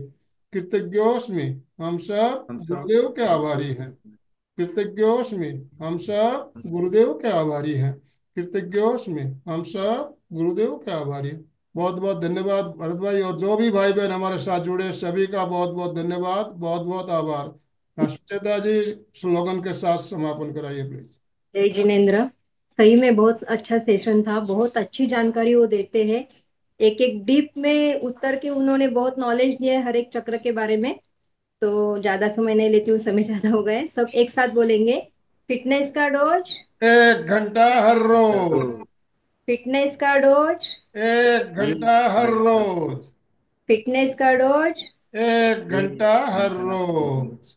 कृतज्ञोस्मि, हम सब हम सब गुरुदेव के आभारी हैं। गुरुदेव। कृतज्ञोस्मि, हम सब गुरुदेव के आभारी हैं। कृतज्ञोस्मि, हम सब गुरुदेव के आभारी हैं। बहुत बहुत धन्यवाद भरत भाई, और जो भी भाई बहन हमारे साथ जुड़े सभी का बहुत बहुत धन्यवाद, बहुत बहुत आभार। हाँ, सुचेता जी, स्लोगन के साथ समापन कराइए प्लीज। जय जिनेन्द्र। सही में बहुत अच्छा सेशन था, बहुत अच्छी जानकारी वो देते हैं। एक एक डीप में उतर के उन्होंने बहुत नॉलेज दिया है हर एक चक्र के बारे में। तो ज्यादा समय नहीं लेती हूँ, समय ज्यादा हो गए। सब एक साथ बोलेंगे। फिटनेस का डोज। 1 घंटा हर रोज। रोज। फिटनेस का डोज। 1 घंटा एक हर घंटा रोज। फिटनेस का डोज। 1 घंटा एक हर घंटा रोज।